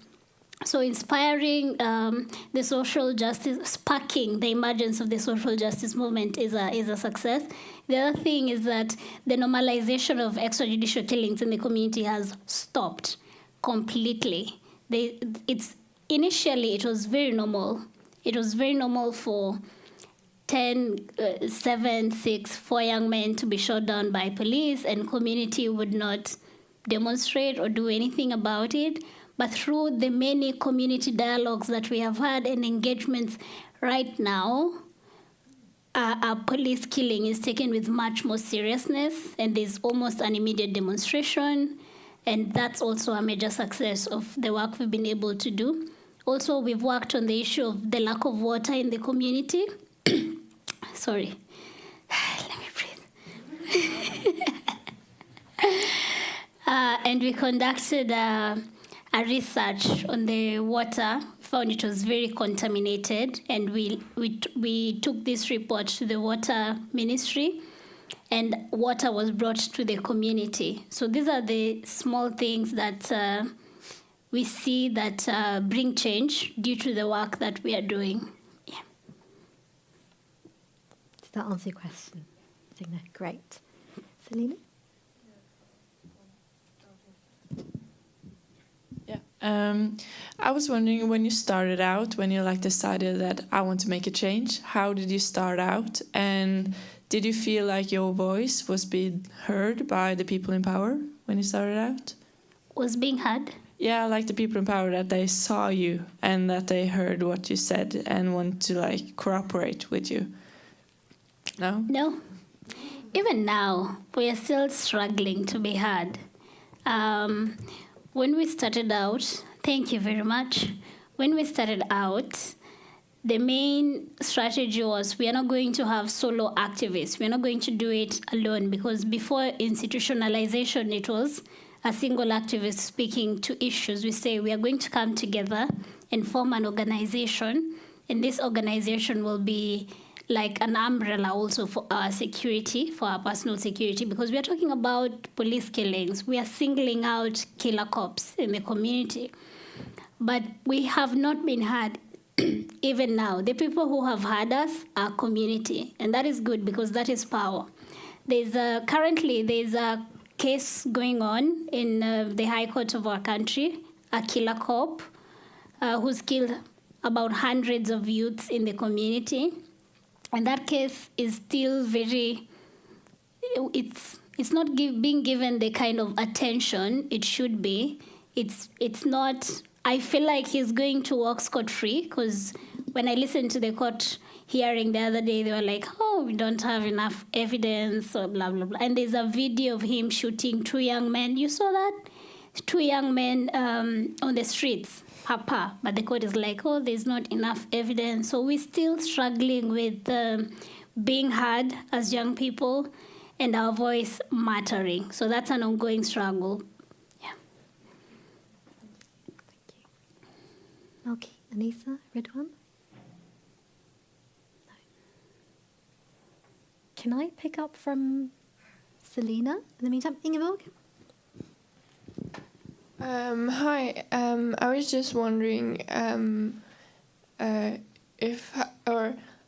So inspiring the social justice, sparking the emergence of the social justice movement is a success. The other thing is that the normalization of extrajudicial killings in the community has stopped completely. Initially, it was very normal. It was very normal for 7, 6, 4 young men to be shot down by police, and community would not demonstrate or do anything about it. But through the many community dialogues that we have had and engagements right now, our police killing is taken with much more seriousness, and there's almost an immediate demonstration. And that's also a major success of the work we've been able to do. Also, we've worked on the issue of the lack of water in the community. Sorry. Let me breathe. And we conducted a research on the water, found it was very contaminated, and we took this report to the water ministry, and water was brought to the community. So these are the small things that we see that bring change due to the work that we are doing. Yeah. Did that answer your question? Great. Selena? I was wondering, when you started out, when you decided that I want to make a change, how did you start out? And did you feel like your voice was being heard by the people in power when you started out? Was being heard? Yeah, like the people in power, that they saw you and that they heard what you said and want to cooperate with you. No? No. Even now, we are still struggling to be heard. When we started out, thank you very much. When we started out, the main strategy was we are not going to have solo activists. We're not going to do it alone, because before institutionalization, it was a single activist speaking to issues. We say we are going to come together and form an organization, and this organization will be like an umbrella also for our security, for our personal security, because we are talking about police killings. We are singling out killer cops in the community. But we have not been heard. Even now, the people who have heard us are community, and that is good because that is power. Currently there's a case going on in the High Court of our country, a killer cop who's killed about hundreds of youths in the community. And that case is still it's not being given the kind of attention it should be. It's not, I feel like he's going to walk scot-free, because when I listened to the court hearing the other day, they were like, oh, we don't have enough evidence, or blah, blah, blah. And there's a video of him shooting 2 young men. You saw that? 2 young men on the streets. Papa, but the court is like, oh, there's not enough evidence. So we're still struggling with being heard as young people and our voice mattering. So that's an ongoing struggle. Yeah. Thank you. Malky, Anissa, Ridwan? No. Can I pick up from Selena in the meantime? Ingeborg? Hi. I was just wondering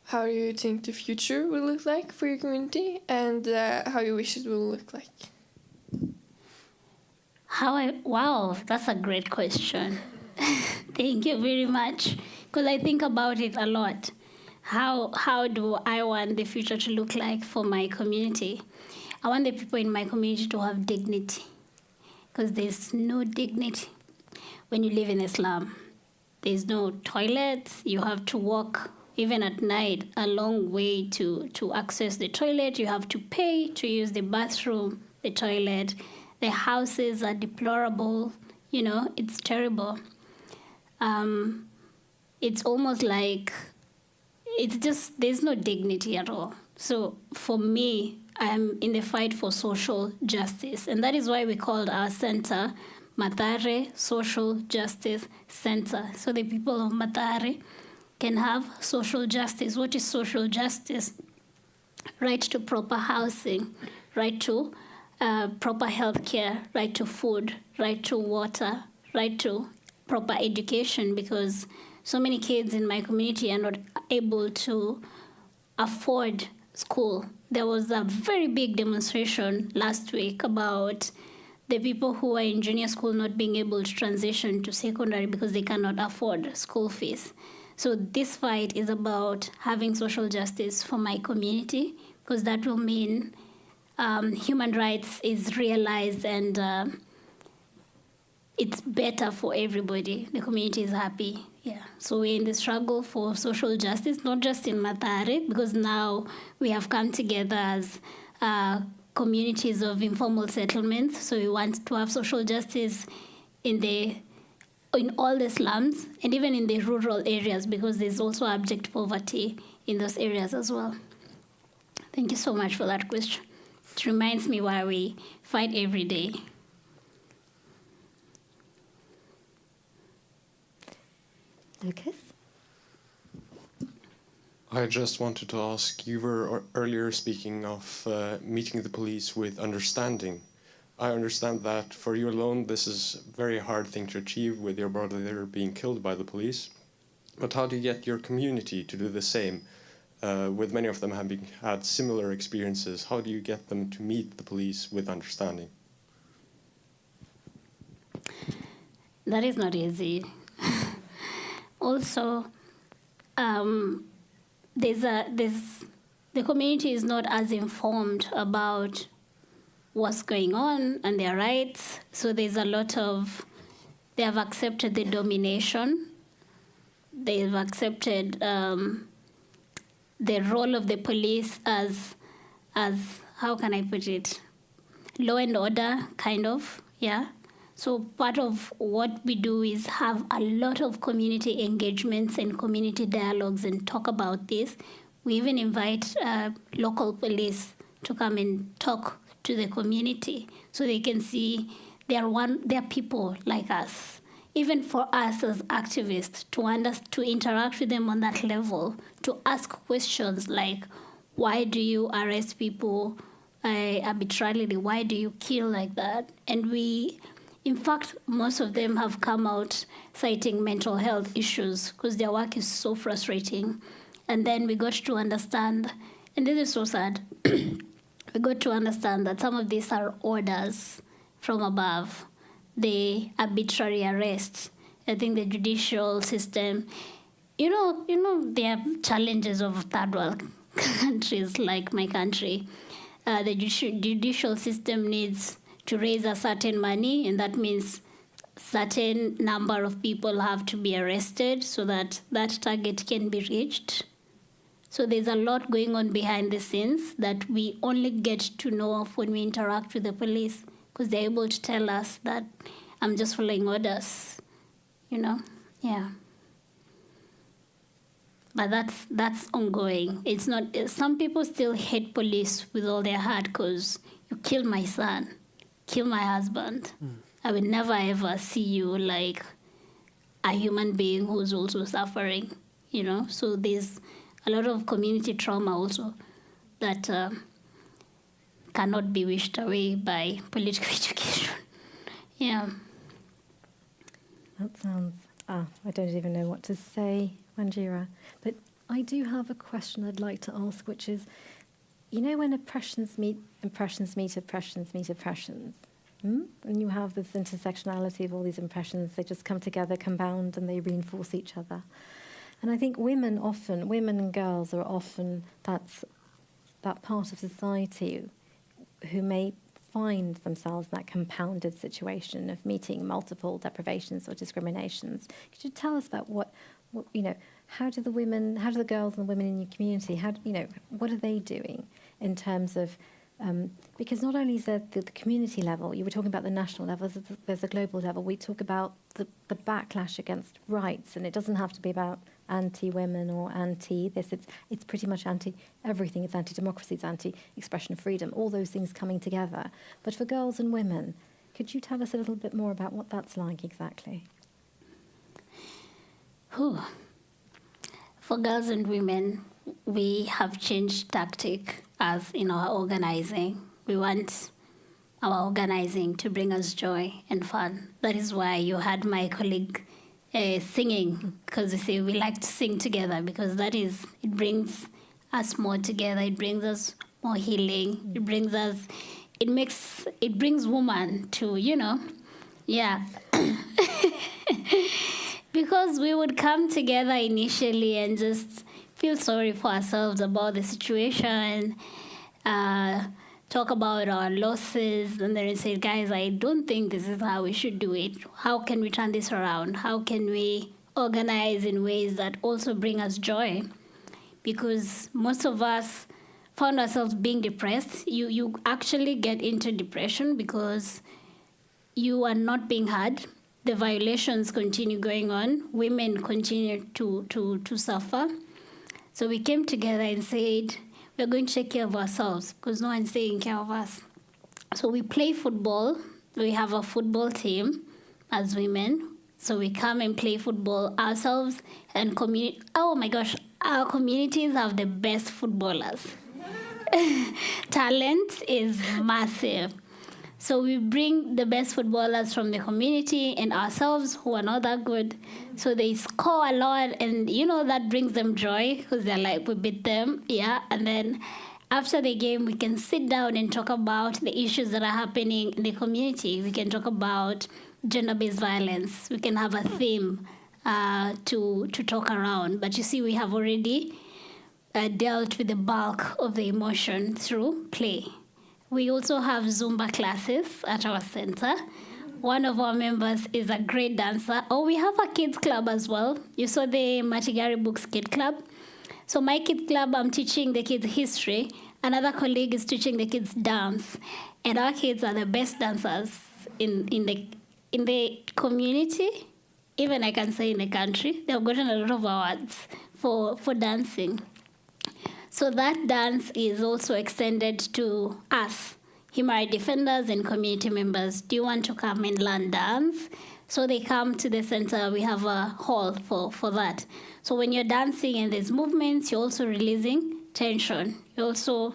how do you think the future will look like for your community, and how you wish it will look like? Wow, that's a great question. Thank you very much. Because I think about it a lot. How do I want the future to look like for my community? I want the people in my community to have dignity. Because there's no dignity when you live in a slum. There's no toilets. You have to walk, even at night, a long way to access the toilet. You have to pay to use the bathroom, the toilet. The houses are deplorable. You know, it's terrible. It's almost like there's no dignity at all. So for me, I'm in the fight for social justice. And that is why we called our center Mathare Social Justice Center. So the people of Mathare can have social justice. What is social justice? Right to proper housing, right to proper health care, right to food, right to water, right to proper education, because so many kids in my community are not able to afford school. There was a very big demonstration last week about the people who are in junior school not being able to transition to secondary because they cannot afford school fees. So this fight is about having social justice for my community, because that will mean human rights is realized and it's better for everybody. The community is happy. Yeah. So we're in the struggle for social justice, not just in Mathare, because now we have come together as communities of informal settlements. So we want to have social justice in all the slums and even in the rural areas, because there's also abject poverty in those areas as well. Thank you so much for that question. It reminds me why we fight every day. Lucas? I just wanted to ask, you were earlier speaking of meeting the police with understanding. I understand that for you alone, this is a very hard thing to achieve with your brother being killed by the police. But how do you get your community to do the same? With many of them having had similar experiences, how do you get them to meet the police with understanding? That is not easy. Also, the community is not as informed about what's going on and their rights. So there's a lot of, they have accepted the domination. They've accepted the role of the police as how can I put it, law and order, kind of, yeah. So part of what we do is have a lot of community engagements and community dialogues and talk about this. We even invite local police to come and talk to the community so they can see they're people like us. Even for us as activists, to interact with them on that level, to ask questions like, why do you arrest people arbitrarily? Why do you kill like that? And in fact, most of them have come out citing mental health issues because their work is so frustrating. And then we got to understand, and this is so sad, we got to understand that some of these are orders from above. The arbitrary arrest. I think the judicial system, you know, there are challenges of third world countries like my country. The judicial system needs to raise a certain money, and that means certain number of people have to be arrested so that that target can be reached. So there's a lot going on behind the scenes that we only get to know of when we interact with the police, because they're able to tell us that I'm just following orders, you know? Yeah. But that's ongoing. It's not, some people still hate police with all their heart because you killed my son, killed my husband. I will never ever see you like a human being who's also suffering, you know? So there's a lot of community trauma also that cannot be wished away by political education. Yeah. That sounds, I don't even know what to say, Wanjira. But I do have a question I'd like to ask, which is, you know, when impressions meet impressions, and you have this intersectionality of all these impressions, they just come together, compound, and they reinforce each other. And I think women and girls are often that part of society who may find themselves in that compounded situation of meeting multiple deprivations or discriminations. Could you tell us about what you know, how do the girls and the women in your community, what are they doing in terms of, because not only is there the community level, you were talking about the national level, there's a global level. We talk about the backlash against rights, and it doesn't have to be about anti-women or anti-this. It's pretty much anti-everything. It's anti-democracy, it's anti-expression of freedom, all those things coming together. But for girls and women, could you tell us a little bit more about what that's like exactly? For girls and women, we have changed tactic as in our organizing. We want our organizing to bring us joy and fun. That is why you had my colleague singing, because we say we like to sing together, because it brings us more together. It brings us more healing. It brings woman to, yeah. Because we would come together initially and just feel sorry for ourselves about the situation, talk about our losses, and then we say, guys, I don't think this is how we should do it. How can we turn this around? How can we organize in ways that also bring us joy? Because most of us found ourselves being depressed. You actually get into depression because you are not being heard. The violations continue going on. Women continue to suffer. So we came together and said, we're going to take care of ourselves because no one's taking care of us. So we play football. We have a football team as women. So we come and play football ourselves and oh my gosh, our communities have the best footballers. Talent is massive. So we bring the best footballers from the community and ourselves who are not that good. So they score a lot, and that brings them joy because they're like, we beat them, yeah. And then after the game, we can sit down and talk about the issues that are happening in the community. We can talk about gender-based violence. We can have a theme to talk around. But you see, we have already dealt with the bulk of the emotion through play. We also have Zumba classes at our center. One of our members is a great dancer. Oh, we have a kids club as well. You saw the Matigari Books Kid Club. So my kids club, I'm teaching the kids history. Another colleague is teaching the kids dance. And our kids are the best dancers in the community, even I can say in the country. They've gotten a lot of awards for dancing. So that dance is also extended to us, human rights defenders and community members. Do you want to come and learn dance? So they come to the center. We have a hall for that. So when you're dancing and there's movements, you're also releasing tension. You also,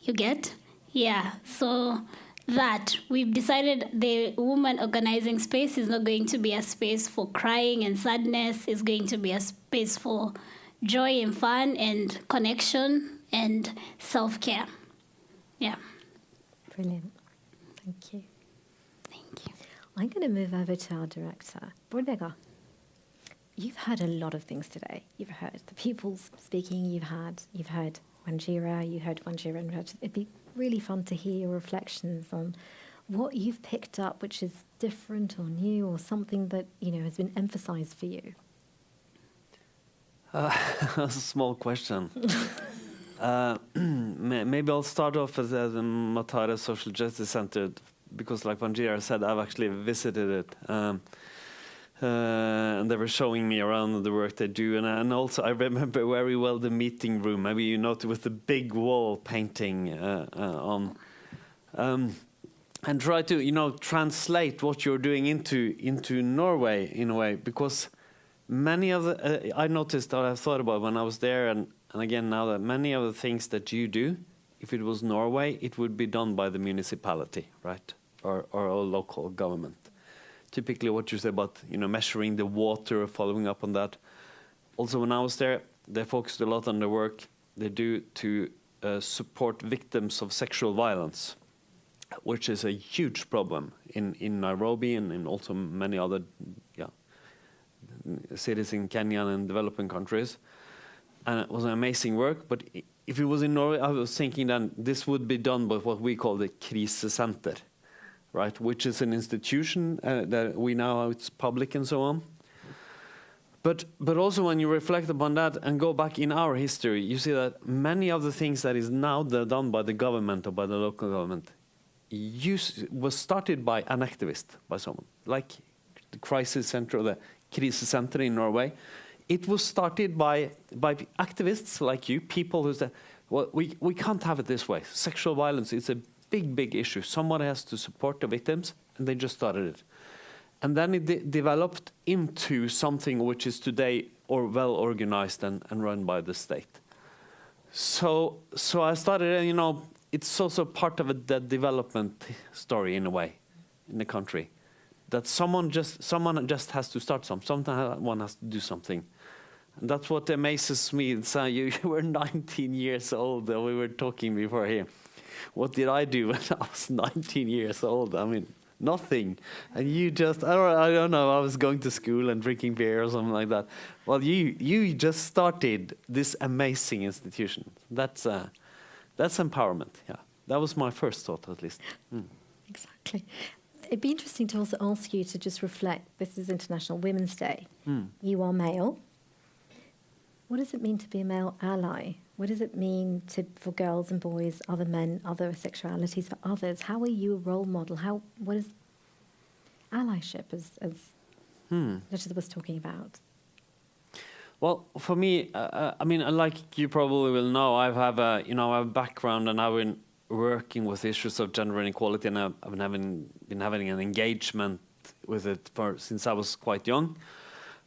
you get? Yeah, so that we've decided the woman organizing space is not going to be a space for crying and sadness. It's going to be a space for joy and fun and connection and self-care. Yeah. Brilliant. Thank you. Thank you. I'm going to move over to our director, Borlega. You've heard a lot of things today. You've heard the pupils speaking. You've heard Wanjira. You heard Wanjira, and it'd be really fun to hear your reflections on what you've picked up, which is different or new or something that has been emphasised for you. That's a small question. Maybe I'll start off as the Matara Social Justice Center, because like Wanjira said, I've actually visited it. And they were showing me around the work they do. And also I remember very well the meeting room. Maybe you noticed with the big wall painting on. And try to, translate what you're doing into Norway in a way, because many of the, I noticed that I thought about when I was there, and again now, that many of the things that you do, if it was Norway, it would be done by the municipality, right, or a local government. Typically, what you say about measuring the water, following up on that, also when I was there, they focused a lot on the work they do to support victims of sexual violence, which is a huge problem in Nairobi and in also many other cities in Kenya and developing countries. And it was an amazing work. But if it was in Norway, I was thinking then this would be done by what we call the krisesenter, right? Which is an institution that we now, it's public and so on. But also when you reflect upon that and go back in our history, you see that many of the things that is now done by the government or by the local government was started by an activist, by someone, like the crisis center or the krisesenter in Norway. It was started by activists like you, people who said, well, we can't have it this way. Sexual violence is a big, big issue. Someone has to support the victims, and they just started it. And then it developed into something which is today well organized and run by the state. So I started, you know, it's also part of the development story in a way in the country. That someone just has to start something. Someone has to do something. And that's what amazes me. So you were 19 years old. We were talking before here. What did I do when I was 19 years old? I mean, nothing. And you just, I don't know, I was going to school and drinking beer or something like that. Well, you just started this amazing institution. That's empowerment, yeah. That was my first thought, at least. Exactly. It'd be interesting to also ask you to just reflect, this is International Women's Day. You are male. What does it mean to be a male ally? What does it mean for girls and boys, other men, other sexualities, for others? How are you a role model? What is allyship, as Richard was talking about? Well, for me, I mean, like you probably will know, I have a background, and I've been working with issues of gender inequality, and I've been having an engagement with it since I was quite young.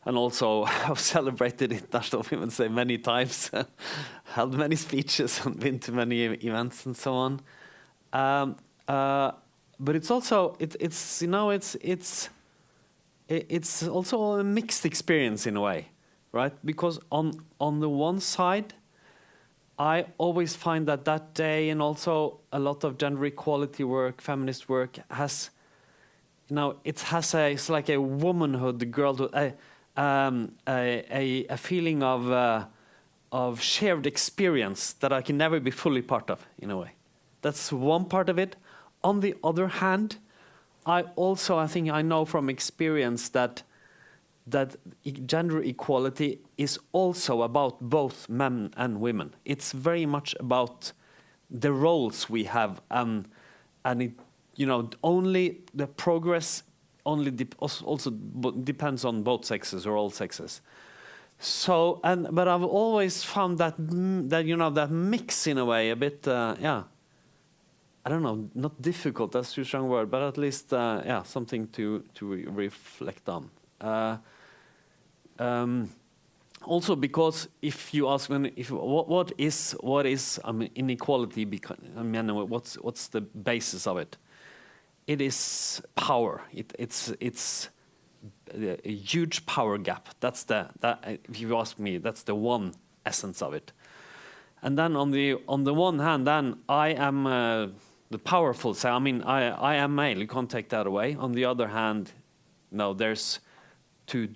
And also, I've celebrated International Women's Day many times, held many speeches, and been to many events and so on. But it's also it's also a mixed experience in a way, right? Because on the one side, I always find that day, and also a lot of gender equality work, feminist work, has, it's like a womanhood, girlhood. A feeling of shared experience that I can never be fully part of, in a way. That's one part of it. On the other hand, I think I know from experience that gender equality is also about both men and women. It's very much about the roles we have, and it, only the progress also depends on both sexes or all sexes. So, but I've always found that mix in a way a bit, I don't know, not difficult, that's too strong word, but at least, something to reflect on. Also, because if you ask me, what is inequality? What's the basis of it? It is power. It's a huge power gap. That's if you ask me, that's the one essence of it. And then on the one hand, then I am the powerful side. I mean, I am male. You can't take that away. On the other hand, no, there's to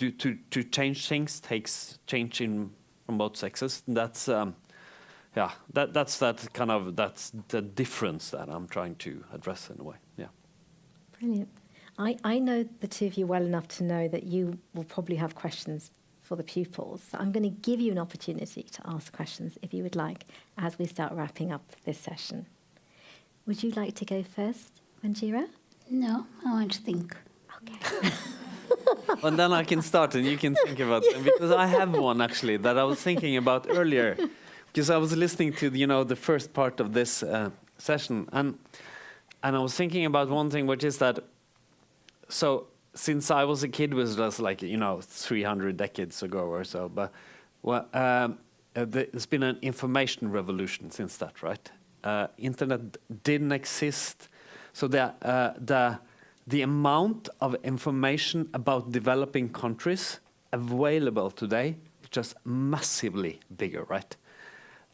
change things takes changing from both sexes. That's that's the difference that I'm trying to address in a way. Yeah. Brilliant. I know the two of you well enough to know that you will probably have questions for the pupils. So I'm going to give you an opportunity to ask questions if you would like as we start wrapping up this session. Would you like to go first, Manjira? No, I want to think. Okay. And then I can start and you can think about them, because I have one actually that I was thinking about earlier, because I was listening to the first part of this session, and I was thinking about one thing, which is that, so since I was a kid, was just like 300 decades ago or so, but there's been an information revolution since that, right? Internet didn't exist, so the amount of information about developing countries available today just massively bigger, right?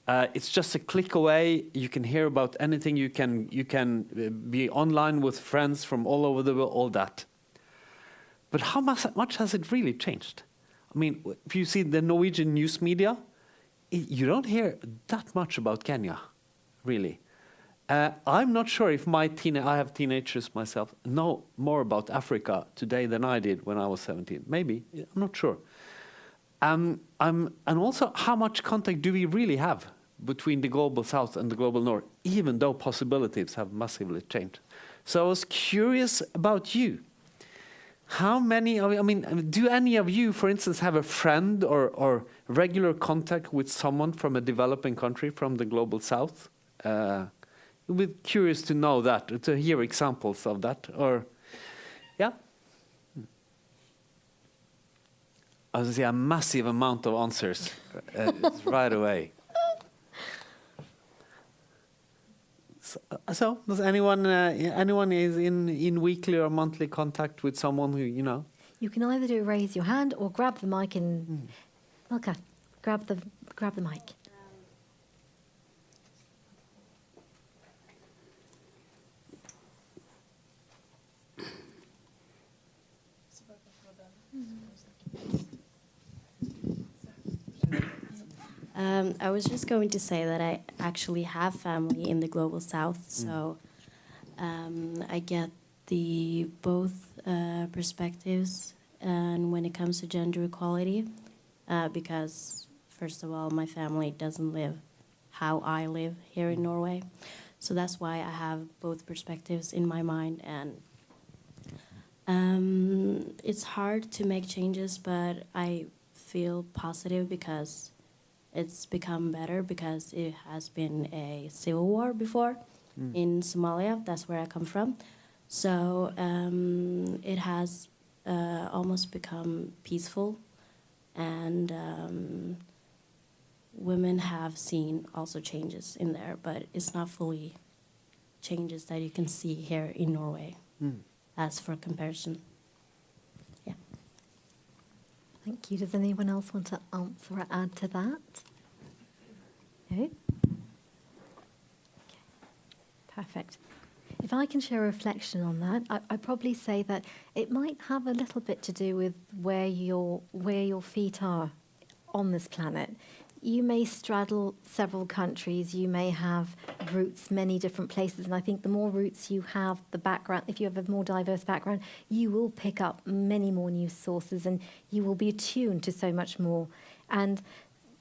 It's just a click away. You can hear about anything. You can be online with friends from all over the world, all that. But how much has it really changed? I mean, if you see the Norwegian news media, you don't hear that much about Kenya, really. I'm not sure if I have teenagers myself, know more about Africa today than I did when I was 17. Maybe, I'm not sure. And also, how much contact do we really have between the global south and the global north, even though possibilities have massively changed? So I was curious about you. How many of you, I mean, do any of you, for instance, have a friend or regular contact with someone from a developing country from the global south? We'd be curious to know that, to hear examples of that, or, yeah? I was see a massive amount of answers right away. So does anyone is in weekly or monthly contact with someone who you know? You can either raise your hand or grab the mic and Milka, grab the mic. I was just going to say that I actually have family in the global south, so I get the both perspectives, and when it comes to gender equality, because first of all, my family doesn't live how I live here in Norway, so that's why I have both perspectives in my mind, and it's hard to make changes, but I feel positive because it's become better, because it has been a civil war before in Somalia. That's where I come from. So it has almost become peaceful, and women have seen also changes in there, but it's not fully changes that you can see here in Norway as for comparison. Yeah. Thank you. Does anyone else want to answer or add to that? No? Okay. Perfect. If I can share a reflection on that, I'd probably say that it might have a little bit to do with where your feet are on this planet. You may straddle several countries, you may have roots many different places, and I think the more roots you have, the background, if you have a more diverse background, you will pick up many more news sources and you will be attuned to so much more. And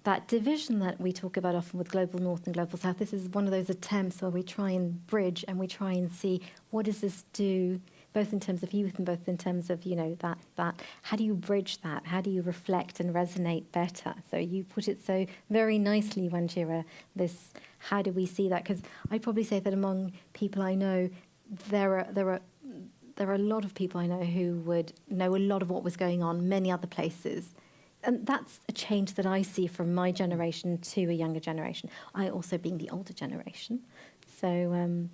that division that we talk about often with global north and global south, this is one of those attempts where we try and bridge and we try and see what does this do, both in terms of youth and both in terms of, you know, that how do you bridge that? How do you reflect and resonate better? So you put it so very nicely, Wanjira, this, how do we see that? Because I'd probably say that among people I know, there are a lot of people I know who would know a lot of what was going on many other places. And that's a change that I see from my generation to a younger generation. I also being the older generation. So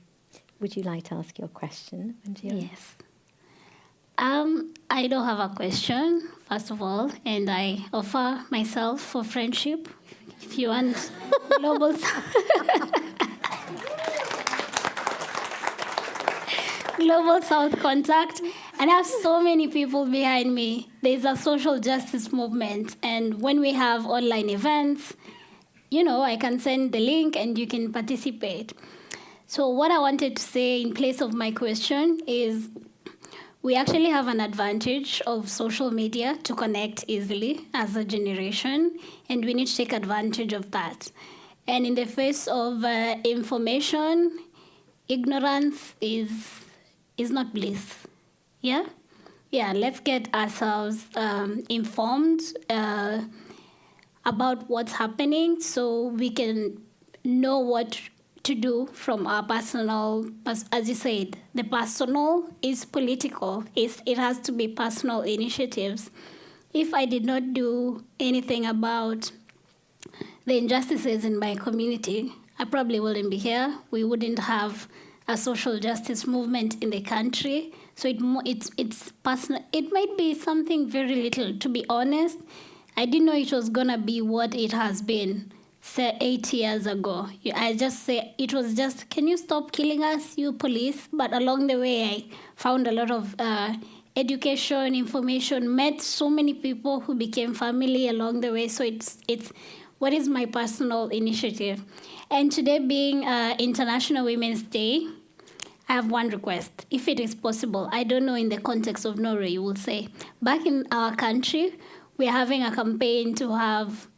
would you like to ask your question, Wanjira? Yes. I don't have a question, first of all, and I offer myself for friendship. If you want global global South contact, and I have so many people behind me. There's a social justice movement, and when we have online events, you know, I can send the link and you can participate. So what I wanted to say in place of my question is we actually have an advantage of social media to connect easily as a generation, and we need to take advantage of that. And in the face of information, ignorance is not bliss. Yeah? Yeah, let's get ourselves informed about what's happening so we can know what to do from our personal, as you said, the personal is political. It has to be personal initiatives. If I did not do anything about the injustices in my community, I probably wouldn't be here. We wouldn't have a social justice movement in the country. So it's personal. It might be something very little. To be honest, I didn't know it was gonna be what it has been, say 8 years ago. I just say it was just, can you stop killing us, you police? But along the way, I found a lot of education, information, met so many people who became family along the way. So it's what is my personal initiative. And today being International Women's Day, I have one request, if it is possible. I don't know in the context of Norway, you will say. Back in our country, we're having a campaign to have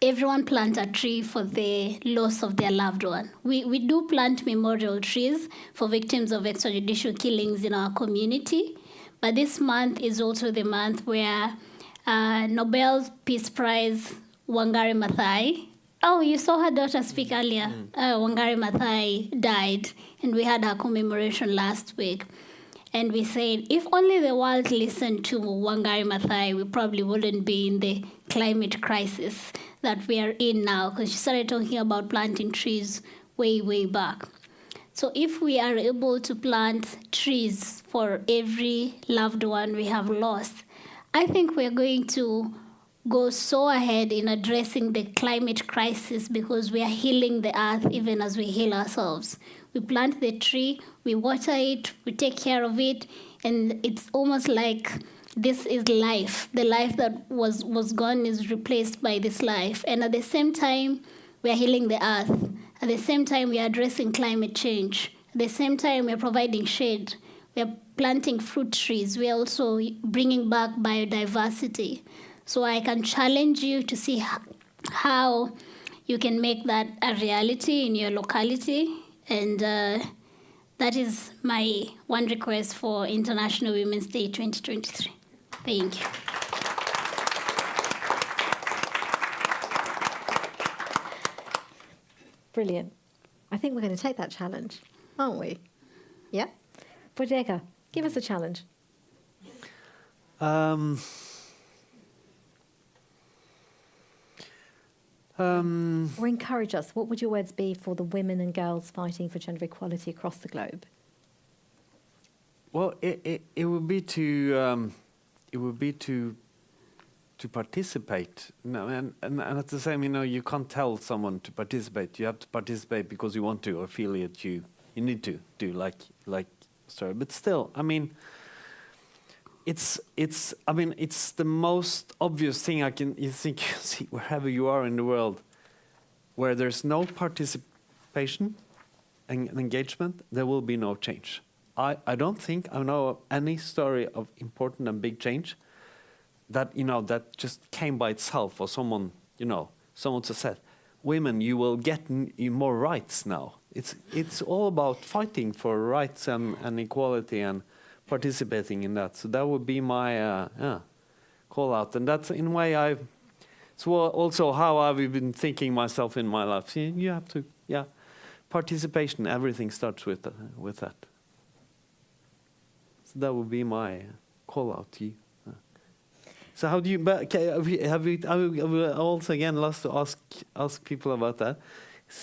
everyone plant a tree for the loss of their loved one. We do plant memorial trees for victims of extrajudicial killings in our community. But this month is also the month where Nobel Peace Prize Wangari Maathai, oh, you saw her daughter speak earlier. Wangari Maathai died, and we had her commemoration last week. And we said, if only the world listened to Wangari Maathai, we probably wouldn't be in the climate crisis that we are in now, because she started talking about planting trees way, way back. So if we are able to plant trees for every loved one we have lost, I think we're going to go so ahead in addressing the climate crisis, because we are healing the earth even as we heal ourselves. We plant the tree, we water it, we take care of it, and it's almost like this is life. The life that was gone is replaced by this life. And at the same time, we are healing the earth. At the same time, we are addressing climate change. At the same time, we are providing shade. We are planting fruit trees. We are also bringing back biodiversity. So I can challenge you to see how you can make that a reality in your locality. And that is my one request for International Women's Day 2023. Thank you. Brilliant. I think we're going to take that challenge, aren't we? Yeah? Bodega, give us a challenge. Or encourage us. What would your words be for the women and girls fighting for gender equality across the globe? Well, it would be to participate. No, and at the same, you can't tell someone to participate. You have to participate because you want to, or feel it. You need to do like sorry, but still, It's the most obvious thing you see wherever you are in the world, where there's no participation and engagement, there will be no change. I don't think I know of any story of important and big change that that just came by itself, or someone just said, women, you will get more rights now. It's all about fighting for rights and equality and participating in that. So that would be my call out, and that's in a way so also how I've been thinking myself in my life. You have to, participation. Everything starts with that. So that would be my call out to you. So how do you? But I will also again love to ask people about that.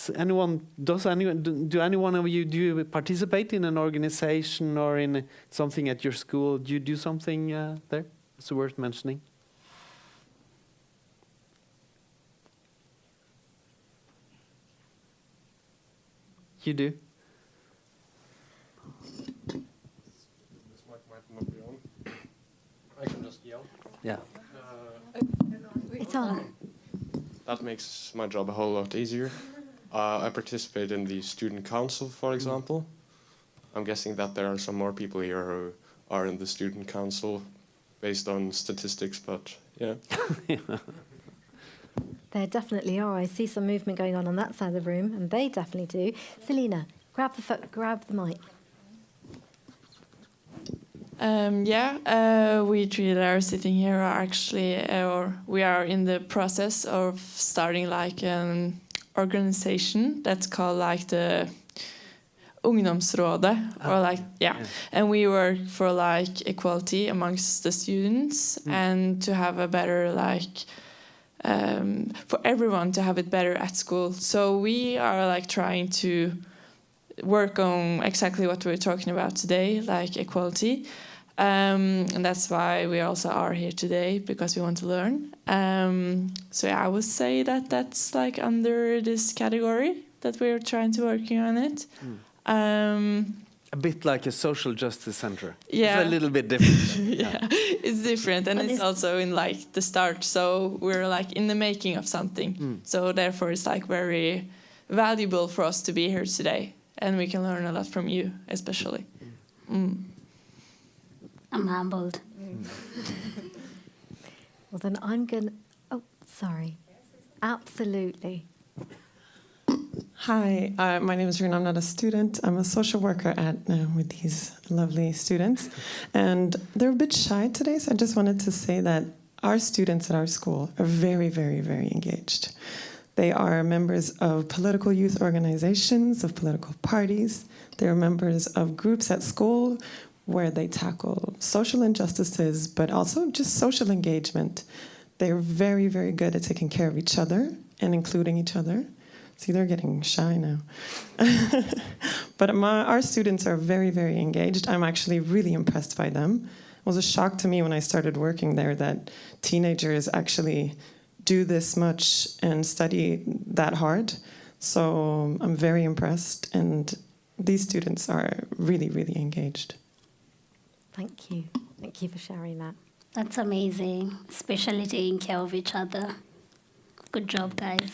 Do anyone of you, do you participate in an organization or in something at your school? Do you do something there? It's worth mentioning. You do? This mic might not be on. I can just yell. Yeah. It's on. That makes my job a whole lot easier. I participate in the student council, for example. I'm guessing that there are some more people here who are in the student council based on statistics, but yeah. There definitely are. I see some movement going on that side of the room, and they definitely do. Selena, grab the mic. We three that are sitting here are actually, or we are in the process of starting like an organization that's called like the Ungdomsrådet, or and we work for like equality amongst the students and to have a better for everyone to have it better at school. So we are like trying to work on exactly what we're talking about today, like equality. And that's why we also are here today, because we want to learn. So yeah, I would say that that's like under this category that we're trying to working on it. A bit like a social justice center. Yeah. It's a little bit different. Yeah, it's different, and it's also in like the start. So we're like in the making of something. So therefore, it's like very valuable for us to be here today, and we can learn a lot from you, especially. I'm humbled. Well, then I'm going to... Oh, sorry. Absolutely. Hi, my name is Rina. I'm not a student. I'm a social worker with these lovely students. And they're a bit shy today, so I just wanted to say that our students at our school are very, very, very engaged. They are members of political youth organizations, of political parties. They are members of groups at school where they tackle social injustices, but also just social engagement. They're very, very good at taking care of each other and including each other. See, they're getting shy now. But our students are very, very engaged. I'm actually really impressed by them. It was a shock to me when I started working there that teenagers actually do this much and study that hard. So I'm very impressed, and these students are really, really engaged. Thank you. Thank you for sharing that. That's amazing, especially taking care of each other. Good job, guys.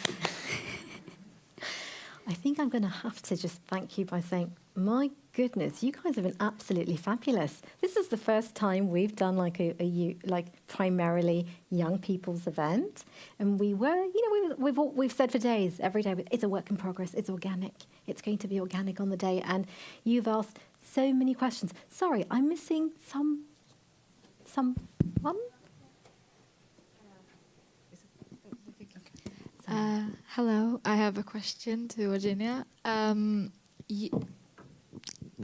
I think I'm going to have to just thank you by saying, my goodness, you guys have been absolutely fabulous. This is the first time we've done like a primarily young people's event, and we were, we've said for days, every day, it's a work in progress. It's organic. It's going to be organic on the day, and you've asked so many questions. Sorry, I'm missing someone. Hello, I have a question to Virginia.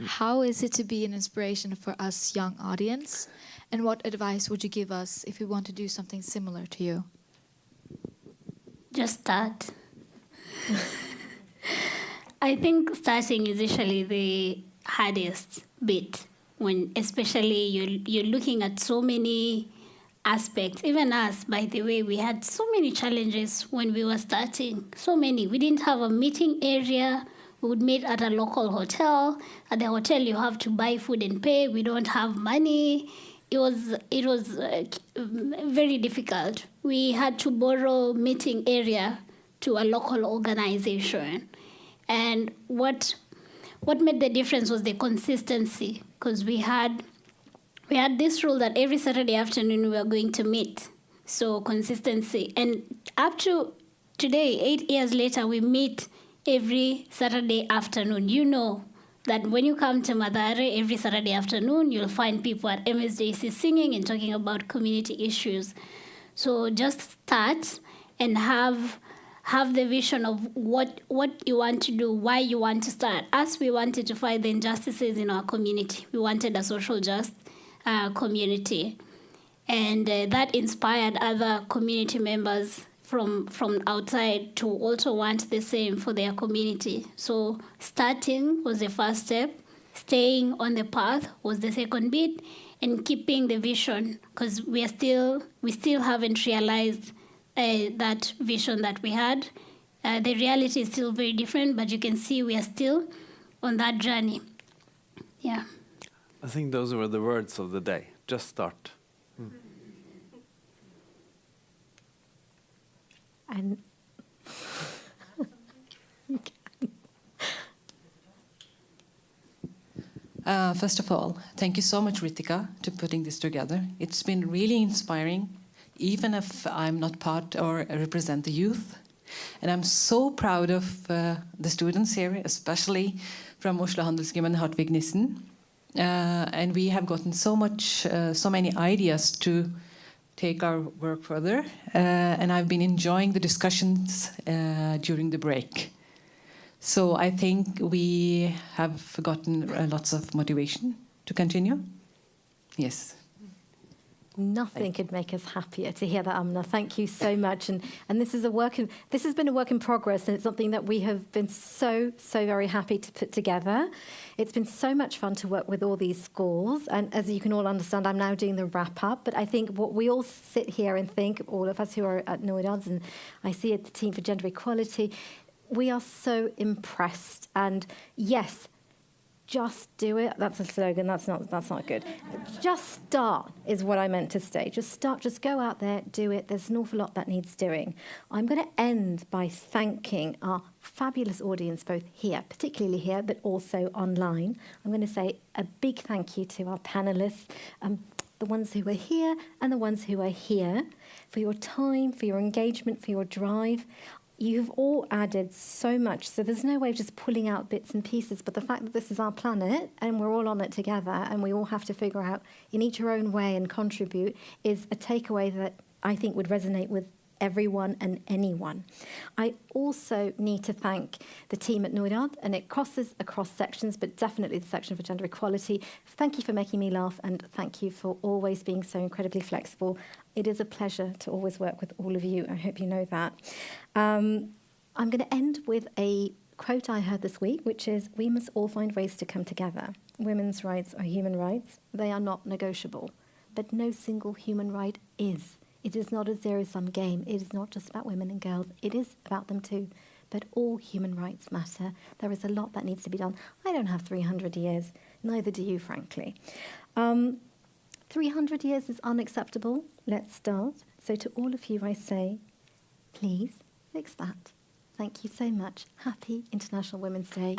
How is it to be an inspiration for us young audience? And what advice would you give us if we want to do something similar to you? Just start. I think starting is usually the hardest bit, when especially you're looking at so many aspects. Even us, by the way, we had so many challenges when we were starting. So many. We didn't have a meeting area. We would meet at a local hotel. At the hotel, you have to buy food and pay. We don't have money. It was very difficult. We had to borrow meeting area to a local organization. And what made the difference was the consistency, because we had this rule that every Saturday afternoon we were going to meet. So consistency. And up to today, 8 years later, we meet every Saturday afternoon. You know that when you come to Madare every Saturday afternoon, you'll find people at MSJC singing and talking about community issues. So just start and have the vision of what you want to do, why you want to start. Us, we wanted to fight the injustices in our community. We wanted a social justice community, and that inspired other community members from outside to also want the same for their community. So starting was the first step, staying on the path was the second bit, and keeping the vision, because we still haven't realized that vision that we had. The reality is still very different, but you can see we are still on that journey. Yeah. I think those were the words of the day. Just start. And first of all, thank you so much, Ritika, to putting this together. It's been really inspiring, even if I'm not part or represent the youth. And I'm so proud of the students here, especially from Oslo Handelsgymnasiet Hartvig Nissen. And we have gotten so many ideas to take our work further. And I've been enjoying the discussions during the break. So I think we have gotten lots of motivation to continue. Yes. Nothing could make us happier to hear that, Amna. Thank you so much. And this is this has been a work in progress, and it's something that we have been so very happy to put together. It's been so much fun to work with all these schools, and as you can all understand, I'm now doing the wrap up. But I think what we all sit here and think, all of us who are at Norad, and I see at the team for gender equality, we are so impressed. And yes, just do it. That's a slogan. That's not good. Just start is what I meant to say. Just start. Just go out there, do it. There's an awful lot that needs doing. I'm going to end by thanking our fabulous audience, both here, particularly here, but also online. I'm going to say a big thank you to our panelists, the ones who are here and the ones who are here, for your time, for your engagement, for your drive. You've all added so much, so there's no way of just pulling out bits and pieces, but the fact that this is our planet and we're all on it together and we all have to figure out in each our own way and contribute is a takeaway that I think would resonate with everyone and anyone. I also need to thank the team at Norad, and it crosses across sections, but definitely the section for gender equality. Thank you for making me laugh, and thank you for always being so incredibly flexible. It is a pleasure to always work with all of you. I hope you know that. I'm going to end with a quote I heard this week, which is, "We must all find ways to come together. Women's rights are human rights. They are not negotiable. But no single human right is. It is not a zero-sum game. It is not just about women and girls. It is about them too. But all human rights matter. There is a lot that needs to be done. I don't have 300 years. Neither do you, frankly. 300 years is unacceptable. Let's start. So to all of you, I say, please fix that. Thank you so much. Happy International Women's Day.